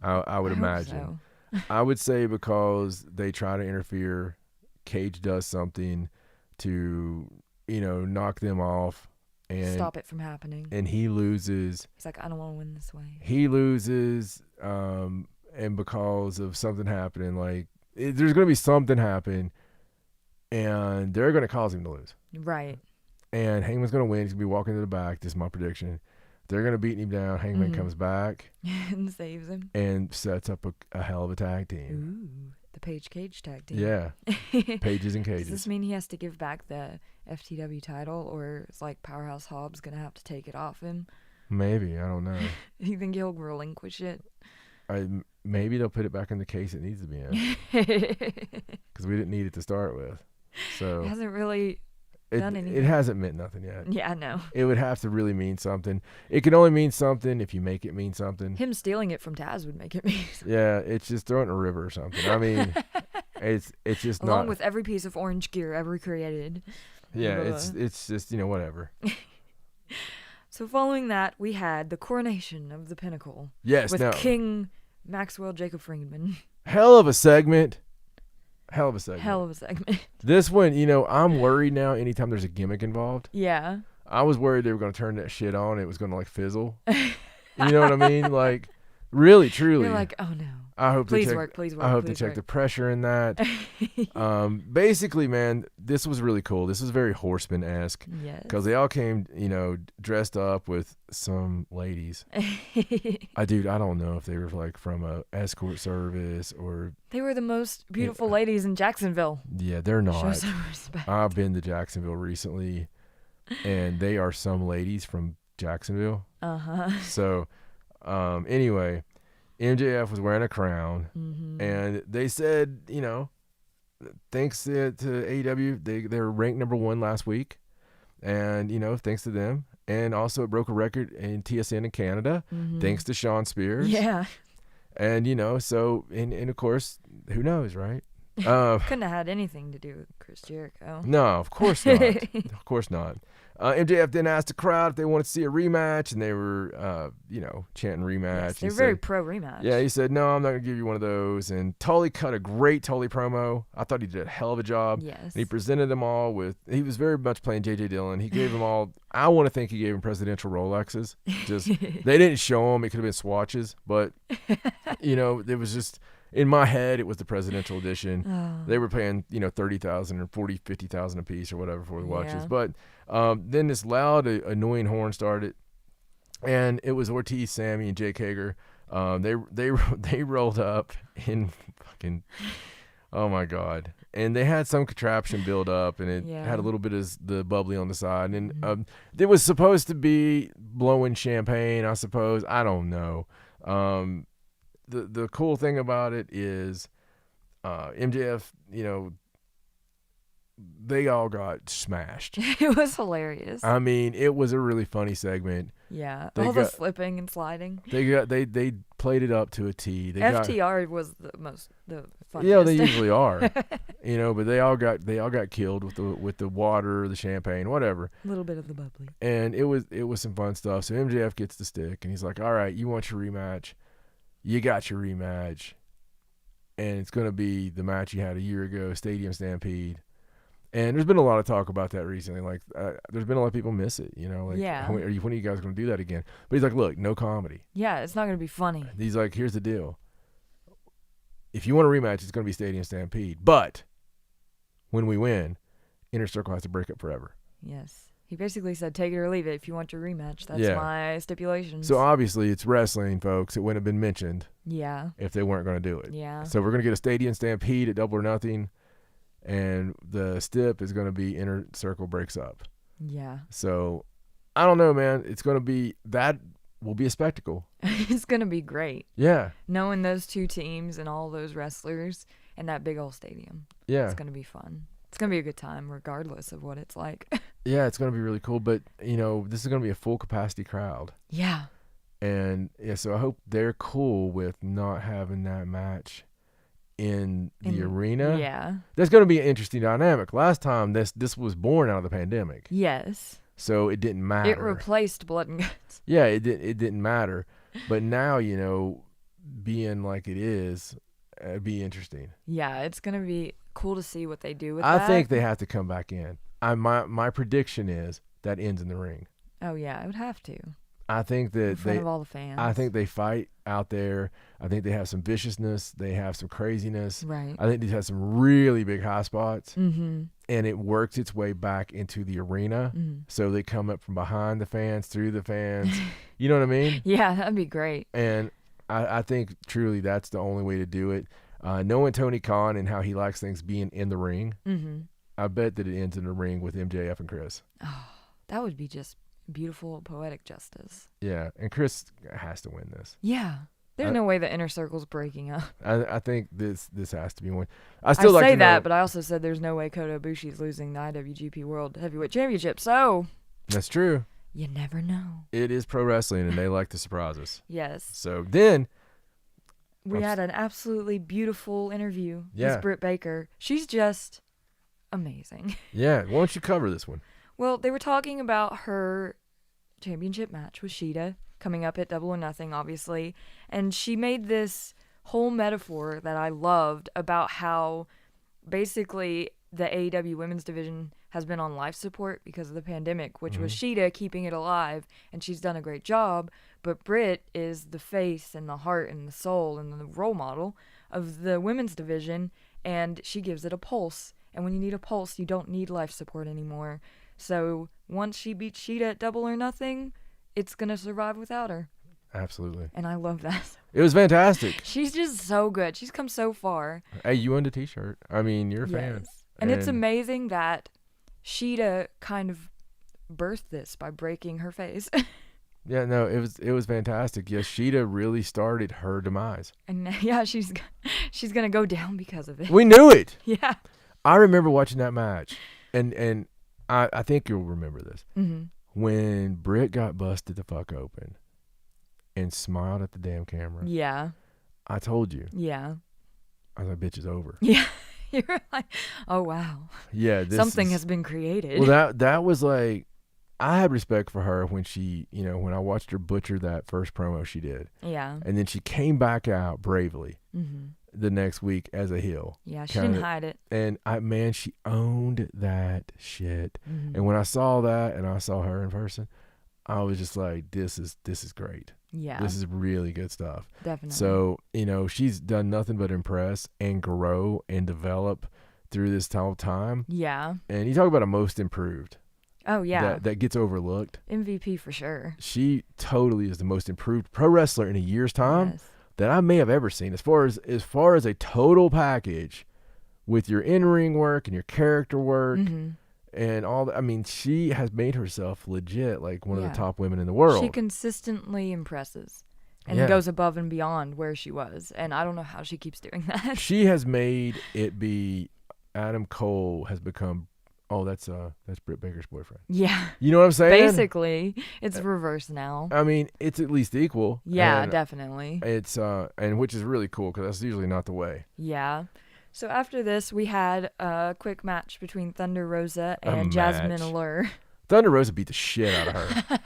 Speaker 1: I would imagine.
Speaker 2: So.
Speaker 1: I would say because they try to interfere. Cage does something to, knock them off. And
Speaker 2: stop it from happening.
Speaker 1: And he loses.
Speaker 2: He's like, I don't want to win this way.
Speaker 1: He loses, and because of something happening, like, there's going to be something happen, and they're going to cause him to lose.
Speaker 2: Right.
Speaker 1: And Hangman's going to win. He's going to be walking to the back. This is my prediction. They're going to beat him down. Hangman comes back.
Speaker 2: And saves him.
Speaker 1: And sets up a hell of a tag team.
Speaker 2: Ooh, the Page Cage tag team.
Speaker 1: Yeah. Pages and Cages.
Speaker 2: Does this mean he has to give back the FTW title, or is like Powerhouse Hobbs going to have to take it off him?
Speaker 1: Maybe. I don't know.
Speaker 2: Do you think he'll relinquish it?
Speaker 1: Maybe they'll put it back in the case it needs to be in. Because we didn't need it to start with. So
Speaker 2: it hasn't really done anything.
Speaker 1: It hasn't meant nothing yet.
Speaker 2: Yeah, I know.
Speaker 1: It would have to really mean something. It can only mean something if you make it mean something.
Speaker 2: Him stealing it from Taz would make it mean something.
Speaker 1: Yeah, it's just throwing it in a river or something. I mean, it's just not.
Speaker 2: Along with every piece of orange gear ever created.
Speaker 1: Yeah, it's just, whatever.
Speaker 2: So following that, we had the coronation of the Pinnacle.
Speaker 1: Yes,
Speaker 2: with King Maxwell Jacob Friedman.
Speaker 1: Hell of a segment. This one, I'm worried now anytime there's a gimmick involved.
Speaker 2: Yeah.
Speaker 1: I was worried they were going to turn that shit on. It was going to, like, fizzle. You know what I mean? Like, really, truly.
Speaker 2: You're like, oh, no.
Speaker 1: I hope
Speaker 2: please
Speaker 1: they
Speaker 2: work.
Speaker 1: I hope they check the pressure in that. Basically, man, this was really cool. This was very Horseman-esque.
Speaker 2: Yes.
Speaker 1: Because they all came, dressed up with some ladies. I don't know if they were, like, from a escort service or...
Speaker 2: They were the most beautiful ladies in Jacksonville.
Speaker 1: Yeah, they're not.
Speaker 2: Show some respect.
Speaker 1: I've been to Jacksonville recently, and they are some ladies from Jacksonville.
Speaker 2: Uh-huh.
Speaker 1: So, anyway... MJF was wearing a crown, and they said, thanks to AEW, they were ranked number 1 last week, and, thanks to them. And also it broke a record in TSN in Canada, thanks to Sean Spears.
Speaker 2: Yeah.
Speaker 1: And, so, and of course, who knows, right?
Speaker 2: Couldn't have had anything to do with Chris Jericho.
Speaker 1: No, of course not. Of course not. MJF then asked the crowd if they wanted to see a rematch, and they were, chanting rematch.
Speaker 2: Yes, they're very pro rematch.
Speaker 1: Yeah, he said, no, I'm not going to give you one of those. And Tully cut a great Tully promo. I thought he did a hell of a job.
Speaker 2: Yes. And
Speaker 1: he presented them all he was very much playing J.J. Dillon. He gave them all, I want to think he gave them presidential Rolexes. Just, they didn't show them. It could have been swatches, but, it was just... In my head, it was the presidential edition.
Speaker 2: Oh.
Speaker 1: They were paying, $30,000 or $50,000 a piece or whatever for the watches.
Speaker 2: Yeah.
Speaker 1: But then this loud, annoying horn started, and it was Ortiz, Sammy, and Jake Hager. They rolled up in fucking, oh my god, and they had some contraption build up, and it had a little bit of the bubbly on the side, and it was supposed to be blowing champagne, I suppose. I don't know. The cool thing about it is MJF, they all got smashed.
Speaker 2: It was hilarious.
Speaker 1: I mean, it was a really funny segment.
Speaker 2: Yeah, the flipping and sliding.
Speaker 1: They played it up to a T.
Speaker 2: FTR was the funniest.
Speaker 1: Yeah, they usually are. But they all got killed with the water, the champagne, whatever.
Speaker 2: A little bit of the bubbly.
Speaker 1: And it was some fun stuff. So MJF gets the stick, and he's like, "All right, you want your rematch? You got your rematch, and it's going to be the match you had a year ago, Stadium Stampede." And there's been a lot of talk about that recently. Like, there's been a lot of people miss it, Like,
Speaker 2: yeah.
Speaker 1: When are you guys going to do that again? But he's like, look, no comedy.
Speaker 2: Yeah, it's not going to be funny.
Speaker 1: He's like, here's the deal. If you want a rematch, it's going to be Stadium Stampede. But when we win, Inner Circle has to break up forever.
Speaker 2: Yes. He basically said, take it or leave it. If you want your rematch, that's my stipulations.
Speaker 1: So obviously it's wrestling, folks. It wouldn't have been mentioned if they weren't going to do it.
Speaker 2: Yeah.
Speaker 1: So we're going to get a Stadium Stampede at Double or Nothing, and the stip is going to be Inner Circle breaks up.
Speaker 2: Yeah.
Speaker 1: So I don't know, man. It's going to be, that will be a spectacle.
Speaker 2: It's going to be great.
Speaker 1: Yeah.
Speaker 2: Knowing those two teams and all those wrestlers in that big old stadium.
Speaker 1: Yeah.
Speaker 2: It's going to be fun. It's going to be a good time regardless of what it's like.
Speaker 1: Yeah, it's going to be really cool. But, this is going to be a full capacity crowd.
Speaker 2: Yeah.
Speaker 1: And yeah, so I hope they're cool with not having that match in the arena.
Speaker 2: Yeah.
Speaker 1: That's going to be an interesting dynamic. Last time this was born out of the pandemic.
Speaker 2: Yes.
Speaker 1: So it didn't matter.
Speaker 2: It replaced Blood and Guts.
Speaker 1: Yeah, it didn't matter. But now, being like it is, it'd be interesting.
Speaker 2: Yeah, it's going to be cool to see what they do with that.
Speaker 1: I think they have to come back in. My prediction is that ends in the ring.
Speaker 2: Oh yeah, it would have to.
Speaker 1: I think that
Speaker 2: in front of all the fans.
Speaker 1: I think they fight out there. I think they have some viciousness. They have some craziness.
Speaker 2: Right.
Speaker 1: I think these have some really big high spots.
Speaker 2: Mm-hmm.
Speaker 1: And it works its way back into the arena.
Speaker 2: Mm-hmm.
Speaker 1: So they come up from behind the fans, through the fans. You know what I mean?
Speaker 2: Yeah, that'd be great.
Speaker 1: And I think truly that's the only way to do it. Knowing Tony Khan and how he likes things being in the ring,
Speaker 2: Mm-hmm.
Speaker 1: I bet that it ends in the ring with MJF and Chris.
Speaker 2: Oh, that would be just beautiful, poetic justice.
Speaker 1: Yeah, and Chris has to win this.
Speaker 2: Yeah. There's no way the inner circle's breaking up.
Speaker 1: I think this has to be one.
Speaker 2: I say that, but I also said there's no way Kota Ibushi's losing the IWGP World Heavyweight Championship. So
Speaker 1: that's true.
Speaker 2: You never know.
Speaker 1: It is pro wrestling, and they like to surprise us.
Speaker 2: Yes.
Speaker 1: So then
Speaker 2: we had an absolutely beautiful interview with Britt Baker. She's just amazing.
Speaker 1: Yeah. Why don't you cover this one?
Speaker 2: Well, they were talking about her championship match with Shida coming up at Double or Nothing, obviously. And she made this whole metaphor that I loved about how basically the AEW women's division has been on life support because of the pandemic, which was Shida keeping it alive. And she's done a great job. But Britt is the face and the heart and the soul and the role model of the women's division. And she gives it a pulse. And when you need a pulse, you don't need life support anymore. So once she beats Shida at Double or Nothing, it's going to survive without her.
Speaker 1: Absolutely.
Speaker 2: And I love that.
Speaker 1: It was fantastic.
Speaker 2: She's just so good. She's come so far.
Speaker 1: Hey, you owned a t-shirt. I mean, you're a fan.
Speaker 2: And it's amazing that Shida kind of birthed this by breaking her face.
Speaker 1: Yeah, no, it was fantastic. Yes, Shida really started her demise.
Speaker 2: And yeah, she's going to go down because of it.
Speaker 1: We knew it.
Speaker 2: Yeah.
Speaker 1: I remember watching that match. And I think you'll remember this.
Speaker 2: Mm-hmm.
Speaker 1: When Britt got busted the fuck open and smiled at the damn camera.
Speaker 2: Yeah.
Speaker 1: I told you.
Speaker 2: Yeah.
Speaker 1: I was like, bitch, is over.
Speaker 2: Yeah. You're like, oh, wow.
Speaker 1: Yeah.
Speaker 2: Something has been created.
Speaker 1: Well, that was like, I had respect for her when she, when I watched her butcher that first promo she did.
Speaker 2: Yeah.
Speaker 1: And then she came back out bravely
Speaker 2: Mm-hmm.
Speaker 1: the next week as a heel.
Speaker 2: Yeah, she didn't hide it.
Speaker 1: And she owned that shit.
Speaker 2: Mm-hmm.
Speaker 1: And when I saw that and I saw her in person, I was just like, this is great.
Speaker 2: Yeah.
Speaker 1: This is really good stuff.
Speaker 2: Definitely.
Speaker 1: So, she's done nothing but impress and grow and develop through this whole time.
Speaker 2: Yeah.
Speaker 1: And you talk about a most improved.
Speaker 2: Oh, yeah.
Speaker 1: That gets overlooked.
Speaker 2: MVP for sure.
Speaker 1: She totally is the most improved pro wrestler in a year's time.
Speaker 2: Yes.
Speaker 1: That I may have ever seen as far as a total package with your in-ring work and your character work and all that. I mean, she has made herself legit like one of the top women in the world.
Speaker 2: She consistently impresses and goes above and beyond where she was. And I don't know how she keeps doing that.
Speaker 1: She has made it be Adam Cole has become that's Britt Baker's boyfriend.
Speaker 2: Yeah.
Speaker 1: You know what I'm saying?
Speaker 2: Basically, it's reversed now.
Speaker 1: I mean, it's at least equal.
Speaker 2: Yeah, definitely.
Speaker 1: It's and which is really cool because that's usually not the way.
Speaker 2: Yeah. So after this, we had a quick match between Thunder Rosa and Jasmine Allure.
Speaker 1: Thunder Rosa beat the shit out of her.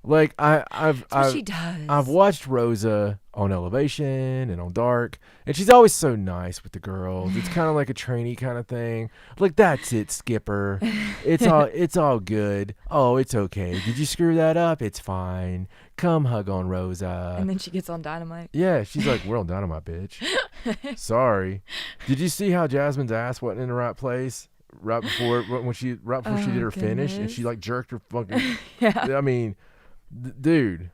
Speaker 1: Like I've
Speaker 2: she does.
Speaker 1: I've watched Rosa on Elevation and on Dark, and she's always so nice with the girls. It's kind of like a trainee kind of thing. Like, that's it, Skipper. It's all good. Oh, it's okay. Did you screw that up? It's fine. Come hug on Rosa.
Speaker 2: And then she gets on Dynamite.
Speaker 1: Yeah, she's like, we're on Dynamite, bitch. Sorry. Did you see how Jasmine's ass wasn't in the right place? Right before she did her finish, and she like jerked her fucking.
Speaker 2: Yeah.
Speaker 1: I mean, dude.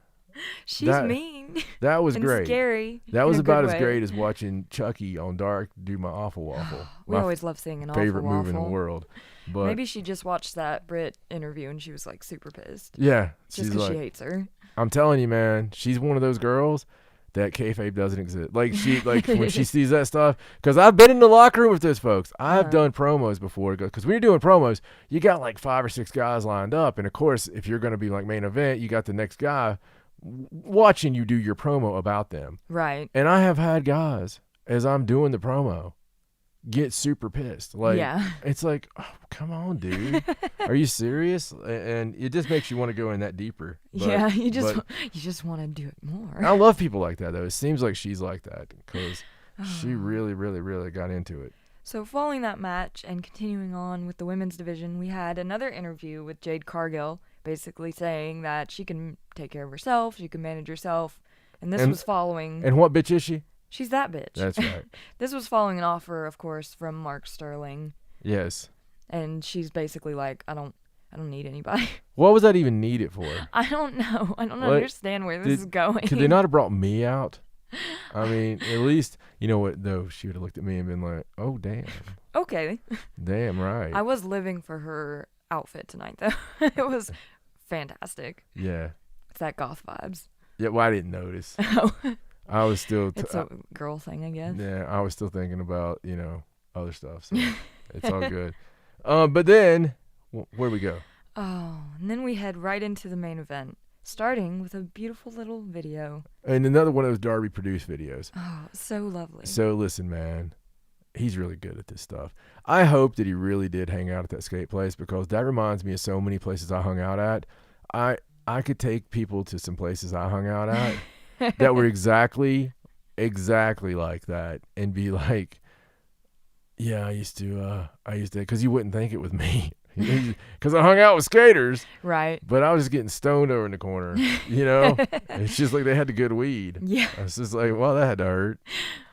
Speaker 2: She's mean.
Speaker 1: That was
Speaker 2: and
Speaker 1: great.
Speaker 2: Scary.
Speaker 1: That was about as great as watching Chucky on Dark do my Awful Waffle.
Speaker 2: We always love seeing an Awful
Speaker 1: favorite
Speaker 2: Waffle.
Speaker 1: move in the world. But
Speaker 2: maybe she just watched that Brit interview and she was like super pissed.
Speaker 1: Yeah,
Speaker 2: just because she hates her.
Speaker 1: I'm telling you, man, she's one of those girls that kayfabe doesn't exist. Like when she sees that stuff, because I've been in the locker room with those folks. I've done promos before, because when you're doing promos, you got like 5 or 6 guys lined up, and of course, if you're going to be like main event, you got the next guy watching you do your promo about them.
Speaker 2: Right.
Speaker 1: And I have had guys, as I'm doing the promo, get super pissed. Like, it's like, oh, come on, dude. Are you serious? And it just makes you want to go in that deeper.
Speaker 2: But, you just want to do it more.
Speaker 1: I love people like that, though. It seems like she's like that because she really, really, really got into it.
Speaker 2: So following that match and continuing on with the women's division, we had another interview with Jade Cargill, basically saying that she can take care of herself, she can manage herself, and this was following...
Speaker 1: And what bitch is she?
Speaker 2: She's that bitch.
Speaker 1: That's right.
Speaker 2: This was following an offer, of course, from Mark Sterling.
Speaker 1: Yes.
Speaker 2: And she's basically like, I don't need anybody.
Speaker 1: What was that even needed for?
Speaker 2: I don't know. I don't understand where this is going.
Speaker 1: Could they not have brought me out? I mean, at least, you know what, though, she would have looked at me and been like, oh, damn.
Speaker 2: Okay.
Speaker 1: Damn right.
Speaker 2: I was living for her outfit tonight, though. It was fantastic.
Speaker 1: Yeah.
Speaker 2: It's that goth vibes.
Speaker 1: Yeah, well, I didn't notice.
Speaker 2: Oh.
Speaker 1: I was still...
Speaker 2: It's a girl thing, I guess.
Speaker 1: Yeah, I was still thinking about, other stuff, so it's all good. But then, where'd we go?
Speaker 2: Oh, and then we head right into the main event, starting with a beautiful little video.
Speaker 1: And another one of those Darby-produced videos.
Speaker 2: Oh, so lovely.
Speaker 1: So, listen, man, he's really good at this stuff. I hope that he really did hang out at that skate place, because that reminds me of so many places I hung out at. I could take people to some places I hung out at that were exactly like that, and be like, yeah, I used to, because you wouldn't think it was me, because I hung out with skaters,
Speaker 2: right?
Speaker 1: But I was just getting stoned over in the corner, It's just like they had the good weed.
Speaker 2: Yeah,
Speaker 1: I was just like, well, that had to hurt.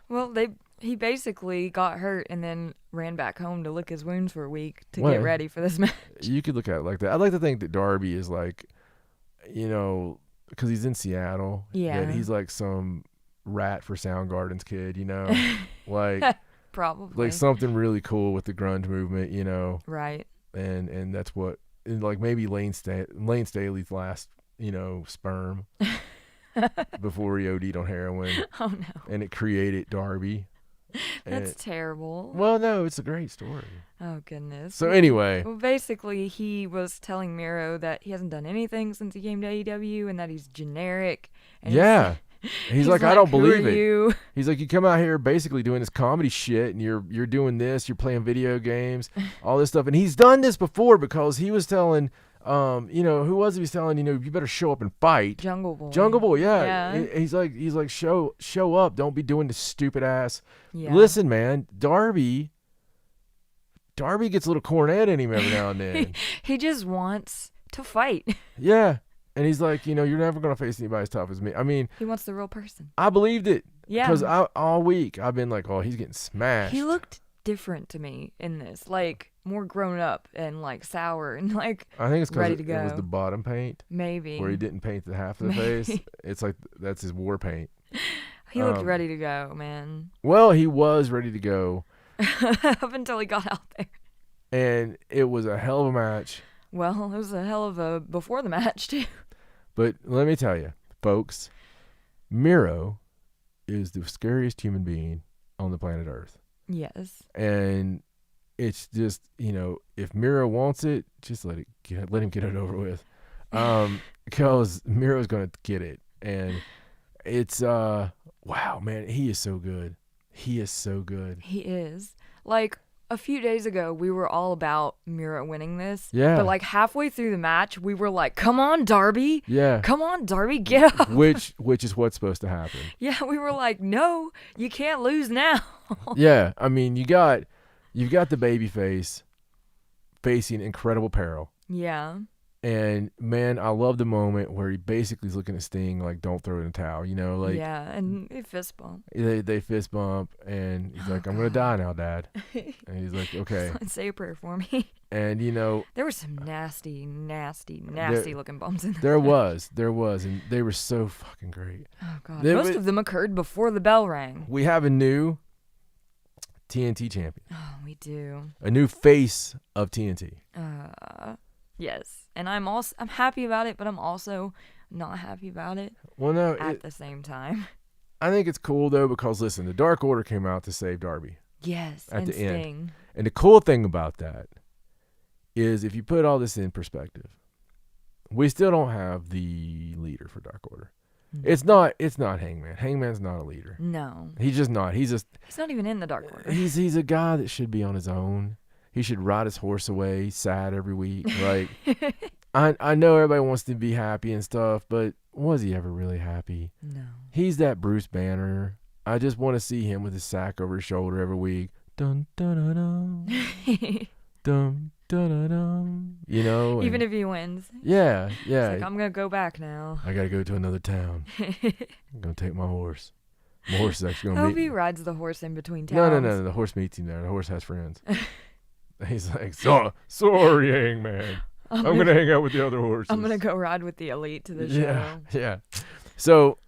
Speaker 2: Well, he basically got hurt and then ran back home to lick his wounds for a week to get ready for this match.
Speaker 1: You could look at it like that. I'd like to think that Darby is like, because he's in Seattle.
Speaker 2: Yeah.
Speaker 1: That he's like some rat for Soundgarden's kid, like
Speaker 2: probably
Speaker 1: like something really cool with the grunge movement,
Speaker 2: Right.
Speaker 1: And that's what, and like maybe Lane Staley's last, sperm before he OD'd on heroin.
Speaker 2: Oh no.
Speaker 1: And it created Darby.
Speaker 2: That's terrible.
Speaker 1: Well, no, it's a great story.
Speaker 2: Oh, goodness.
Speaker 1: So anyway.
Speaker 2: Well, basically, he was telling Miro that he hasn't done anything since he came to AEW and that he's generic. And
Speaker 1: yeah. He's like, I don't believe it.
Speaker 2: You?
Speaker 1: He's like, you come out here basically doing this comedy shit, and you're doing this, you're playing video games, all this stuff. And he's done this before, because he was telling... who was he? He was telling, you better show up and fight.
Speaker 2: Jungle Boy.
Speaker 1: Jungle Boy, yeah. He's like, show up. Don't be doing this stupid ass.
Speaker 2: Yeah.
Speaker 1: Listen, man, Darby gets a little cornet in him every now and then.
Speaker 2: He just wants to fight.
Speaker 1: Yeah. And he's like, you're never going to face anybody as tough as me. I mean,
Speaker 2: he wants the real person.
Speaker 1: I believed it.
Speaker 2: Yeah.
Speaker 1: Because all week I've been like, oh, he's getting smashed.
Speaker 2: He looked different to me in this, like more grown up and like sour and like
Speaker 1: I think it's because
Speaker 2: ready
Speaker 1: it
Speaker 2: to go.
Speaker 1: was the bottom paint.
Speaker 2: Maybe.
Speaker 1: Where he didn't paint the half of the face. It's like, that's his war paint.
Speaker 2: He looked ready to go, man.
Speaker 1: Well, he was ready to go.
Speaker 2: Up until he got out there.
Speaker 1: And it was a hell of a match.
Speaker 2: Well, it was a hell of a before the match, too.
Speaker 1: But let me tell you, folks, Miro is the scariest human being on the planet Earth.
Speaker 2: Yes.
Speaker 1: And it's just, if Miro wants it, just let him get it over with. Because Miro's going to get it. And it's, wow, man, he is so good. He is so good.
Speaker 2: He is. Like, a few days ago, we were all about Miro winning this.
Speaker 1: Yeah.
Speaker 2: But, like, halfway through the match, we were like, come on, Darby.
Speaker 1: Yeah.
Speaker 2: Come on, Darby, get up.
Speaker 1: Which is what's supposed to happen.
Speaker 2: Yeah, we were like, no, you can't lose now.
Speaker 1: Yeah. I mean, you've got the babyface facing incredible peril.
Speaker 2: Yeah.
Speaker 1: And, man, I love the moment where he basically is looking at Sting like, don't throw it in the towel, like...
Speaker 2: Yeah, and they fist bump.
Speaker 1: They fist bump, and he's like, I'm going to die now, Dad. And he's like, okay.
Speaker 2: Say a prayer for me.
Speaker 1: And,
Speaker 2: there were some nasty looking bumps in there.
Speaker 1: There was, and they were so fucking great.
Speaker 2: Oh, God. Most of them occurred before the bell rang.
Speaker 1: We have a new TNT champion.
Speaker 2: Oh, we do.
Speaker 1: A new face of TNT.
Speaker 2: Yes. And I'm happy about it, but I'm also not happy about it.
Speaker 1: Well, no,
Speaker 2: at the same time.
Speaker 1: I think it's cool though because listen, the Dark Order came out to save Darby.
Speaker 2: Yes,
Speaker 1: at
Speaker 2: and
Speaker 1: the
Speaker 2: Sting.
Speaker 1: end. And the cool thing about that is if you put all this in perspective, we still don't have the leader for Dark Order. It's not Hangman. Hangman's not a leader.
Speaker 2: No.
Speaker 1: He's just not. He's
Speaker 2: not even in the Dark Order.
Speaker 1: He's a guy that should be on his own. He should ride his horse away sad every week. Like I know everybody wants to be happy and stuff, but was he ever really happy?
Speaker 2: No. He's
Speaker 1: that Bruce Banner. I just want to see him with his sack over his shoulder every week. Dun dun dun dun. Dun dun dun dun. You know.
Speaker 2: Even if he wins.
Speaker 1: Yeah.
Speaker 2: It's like, I'm gonna go back now.
Speaker 1: I gotta go to another town. I'm gonna take my horse. My horse is actually gonna
Speaker 2: I
Speaker 1: meet.
Speaker 2: hope he rides the horse in between towns.
Speaker 1: No. The horse meets him there. The horse has friends. He's like, sorry, Hangman. I'm going to hang out with the other horses.
Speaker 2: I'm going to go ride with the elite to the show.
Speaker 1: Yeah. So,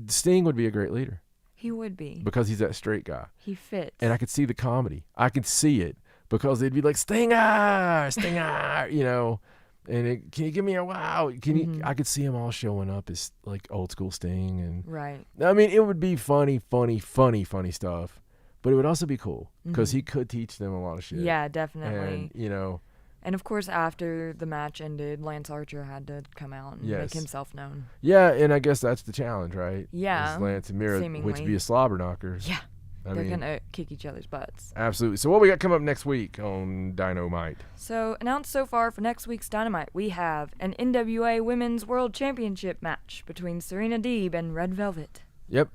Speaker 1: Sting would be a great leader.
Speaker 2: He would be.
Speaker 1: Because he's that straight guy.
Speaker 2: He fits.
Speaker 1: And I could see the comedy. I could see it. Because they'd be like, Stinger, you know. And can you give me a wow? I could see them all showing up as like old school Sting. And
Speaker 2: right.
Speaker 1: I mean, it would be funny stuff. But it would also be cool because he could teach them a lot of shit.
Speaker 2: Yeah, definitely.
Speaker 1: And, you know.
Speaker 2: And, of course, after the match ended, Lance Archer had to come out and make himself known.
Speaker 1: Yeah, and I guess that's the challenge, right?
Speaker 2: Yeah.
Speaker 1: Is Lance and Mira,
Speaker 2: seemingly.
Speaker 1: which be a slobber knockers.
Speaker 2: Yeah. They're going to kick each other's butts.
Speaker 1: Absolutely. So what we got coming up next week on Dynamite?
Speaker 2: So, announced so far for next week's Dynamite, we have an NWA Women's World Championship match between Serena Deeb and Red Velvet.
Speaker 1: Yep.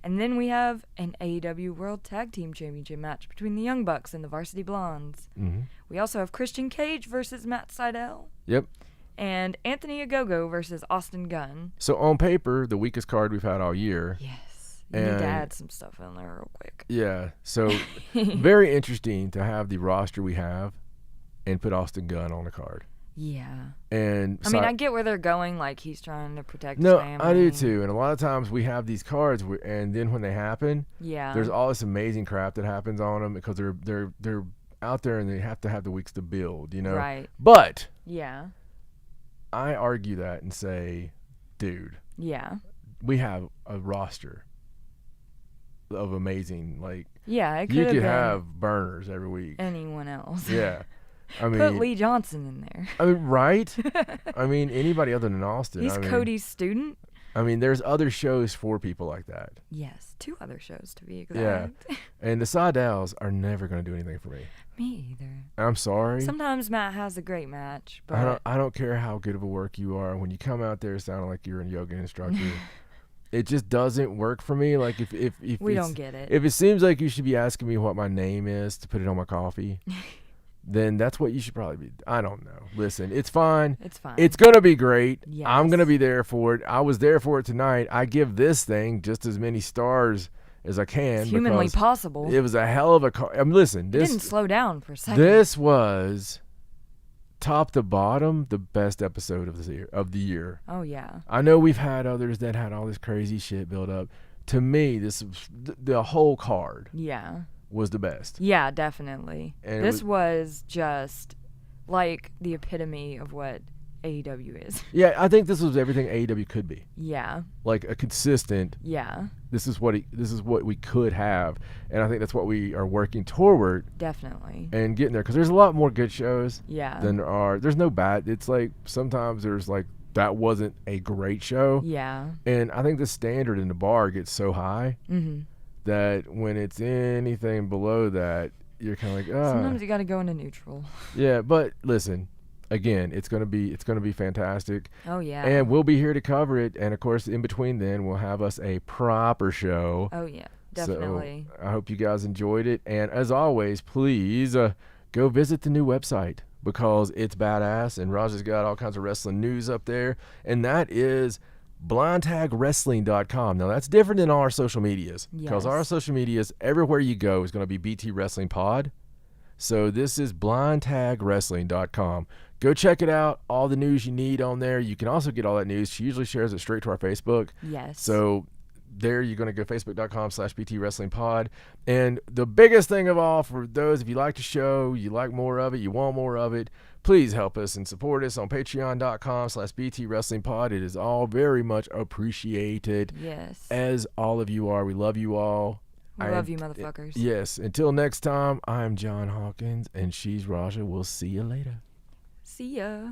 Speaker 2: And then we have an AEW World Tag Team Championship match between the Young Bucks and the Varsity Blondes.
Speaker 1: Mm-hmm.
Speaker 2: We also have Christian Cage versus Matt Sydal.
Speaker 1: Yep.
Speaker 2: And Anthony Ogogo versus Austin Gunn.
Speaker 1: So on paper, the weakest card we've had all year.
Speaker 2: Yes. You need to add some stuff in there real quick.
Speaker 1: Yeah. So very interesting to have the roster we have and put Austin Gunn on the card.
Speaker 2: Yeah.
Speaker 1: And
Speaker 2: I mean, I get where they're going. Like, he's trying to protect his family.
Speaker 1: I do too. And a lot of times we have these cards, and then when they happen, there's all this amazing crap that happens on them because they're out there and they have to have the weeks to build, you know?
Speaker 2: Right.
Speaker 1: But
Speaker 2: I
Speaker 1: argue that and say, dude, we have a roster of amazing, like,
Speaker 2: it
Speaker 1: you could have burners every week.
Speaker 2: Anyone else.
Speaker 1: Yeah. I mean,
Speaker 2: put Lee Johnson in there.
Speaker 1: I mean, right? I mean, anybody other than Austin.
Speaker 2: He's Cody's student.
Speaker 1: I mean, there's other shows for people like that.
Speaker 2: Yes, 2 other shows to be exact.
Speaker 1: Yeah. And the Sydals are never going to do anything for me.
Speaker 2: Me either.
Speaker 1: I'm sorry.
Speaker 2: Sometimes Matt has a great match, but
Speaker 1: I don't care how good of a work you are. When you come out there sounding like you're a yoga instructor, it just doesn't work for me. Like if
Speaker 2: we don't get it.
Speaker 1: If it seems like you should be asking me what my name is to put it on my coffee, then that's what you should probably be. I don't know. Listen, it's fine.
Speaker 2: It's fine.
Speaker 1: It's going to be great.
Speaker 2: Yes.
Speaker 1: I'm going to be there for it. I was there for it tonight. I give this thing just as many stars as I can.
Speaker 2: It's humanly possible.
Speaker 1: It was a hell of a car. Listen,
Speaker 2: this didn't slow down for a second.
Speaker 1: This was top to bottom the best episode of the year.
Speaker 2: Oh, yeah.
Speaker 1: I know we've had others that had all this crazy shit build up. To me, this was the whole card.
Speaker 2: Yeah.
Speaker 1: Was the best.
Speaker 2: Yeah, definitely.
Speaker 1: And
Speaker 2: this was just like the epitome of what AEW is.
Speaker 1: Yeah, I think this was everything AEW could be.
Speaker 2: Yeah.
Speaker 1: Like a consistent.
Speaker 2: Yeah.
Speaker 1: This is what we could have, and I think that's what we are working toward.
Speaker 2: Definitely.
Speaker 1: And getting there, because there's a lot more good shows.
Speaker 2: Yeah.
Speaker 1: Than there are. There's no bad. It's like sometimes there's like that wasn't a great show.
Speaker 2: Yeah.
Speaker 1: And I think the standard in the bar gets so high.
Speaker 2: Mm-hmm.
Speaker 1: That when it's anything below that, you're kind of like,
Speaker 2: sometimes you got to go into neutral.
Speaker 1: Yeah, but listen, again, it's gonna be fantastic.
Speaker 2: Oh yeah.
Speaker 1: And we'll be here to cover it, and of course, in between then, we'll have us a proper show.
Speaker 2: Oh yeah, definitely.
Speaker 1: So I hope you guys enjoyed it, and as always, please go visit the new website because it's badass, and Raj has got all kinds of wrestling news up there, and that is blindtagwrestling.com. Now that's different than our social medias because our social medias, everywhere you go is going to be BT Wrestling Pod. So this is blindtagwrestling.com. Go check it out. All the news you need on there. You can also get all that news. She usually shares it straight to our Facebook.
Speaker 2: Yes.
Speaker 1: So there you're going to go facebook.com/BT Wrestling Pod. And the biggest thing of all, for those, if you like the show, you like more of it, you want more of it, please help us and support us on patreon.com/BT Wrestling Pod. It is all very much appreciated.
Speaker 2: Yes.
Speaker 1: As all of you are. We love you all.
Speaker 2: We love you, motherfuckers.
Speaker 1: Yes. Until next time, I'm John Hawkins, and she's Raja. We'll see you later.
Speaker 2: See ya.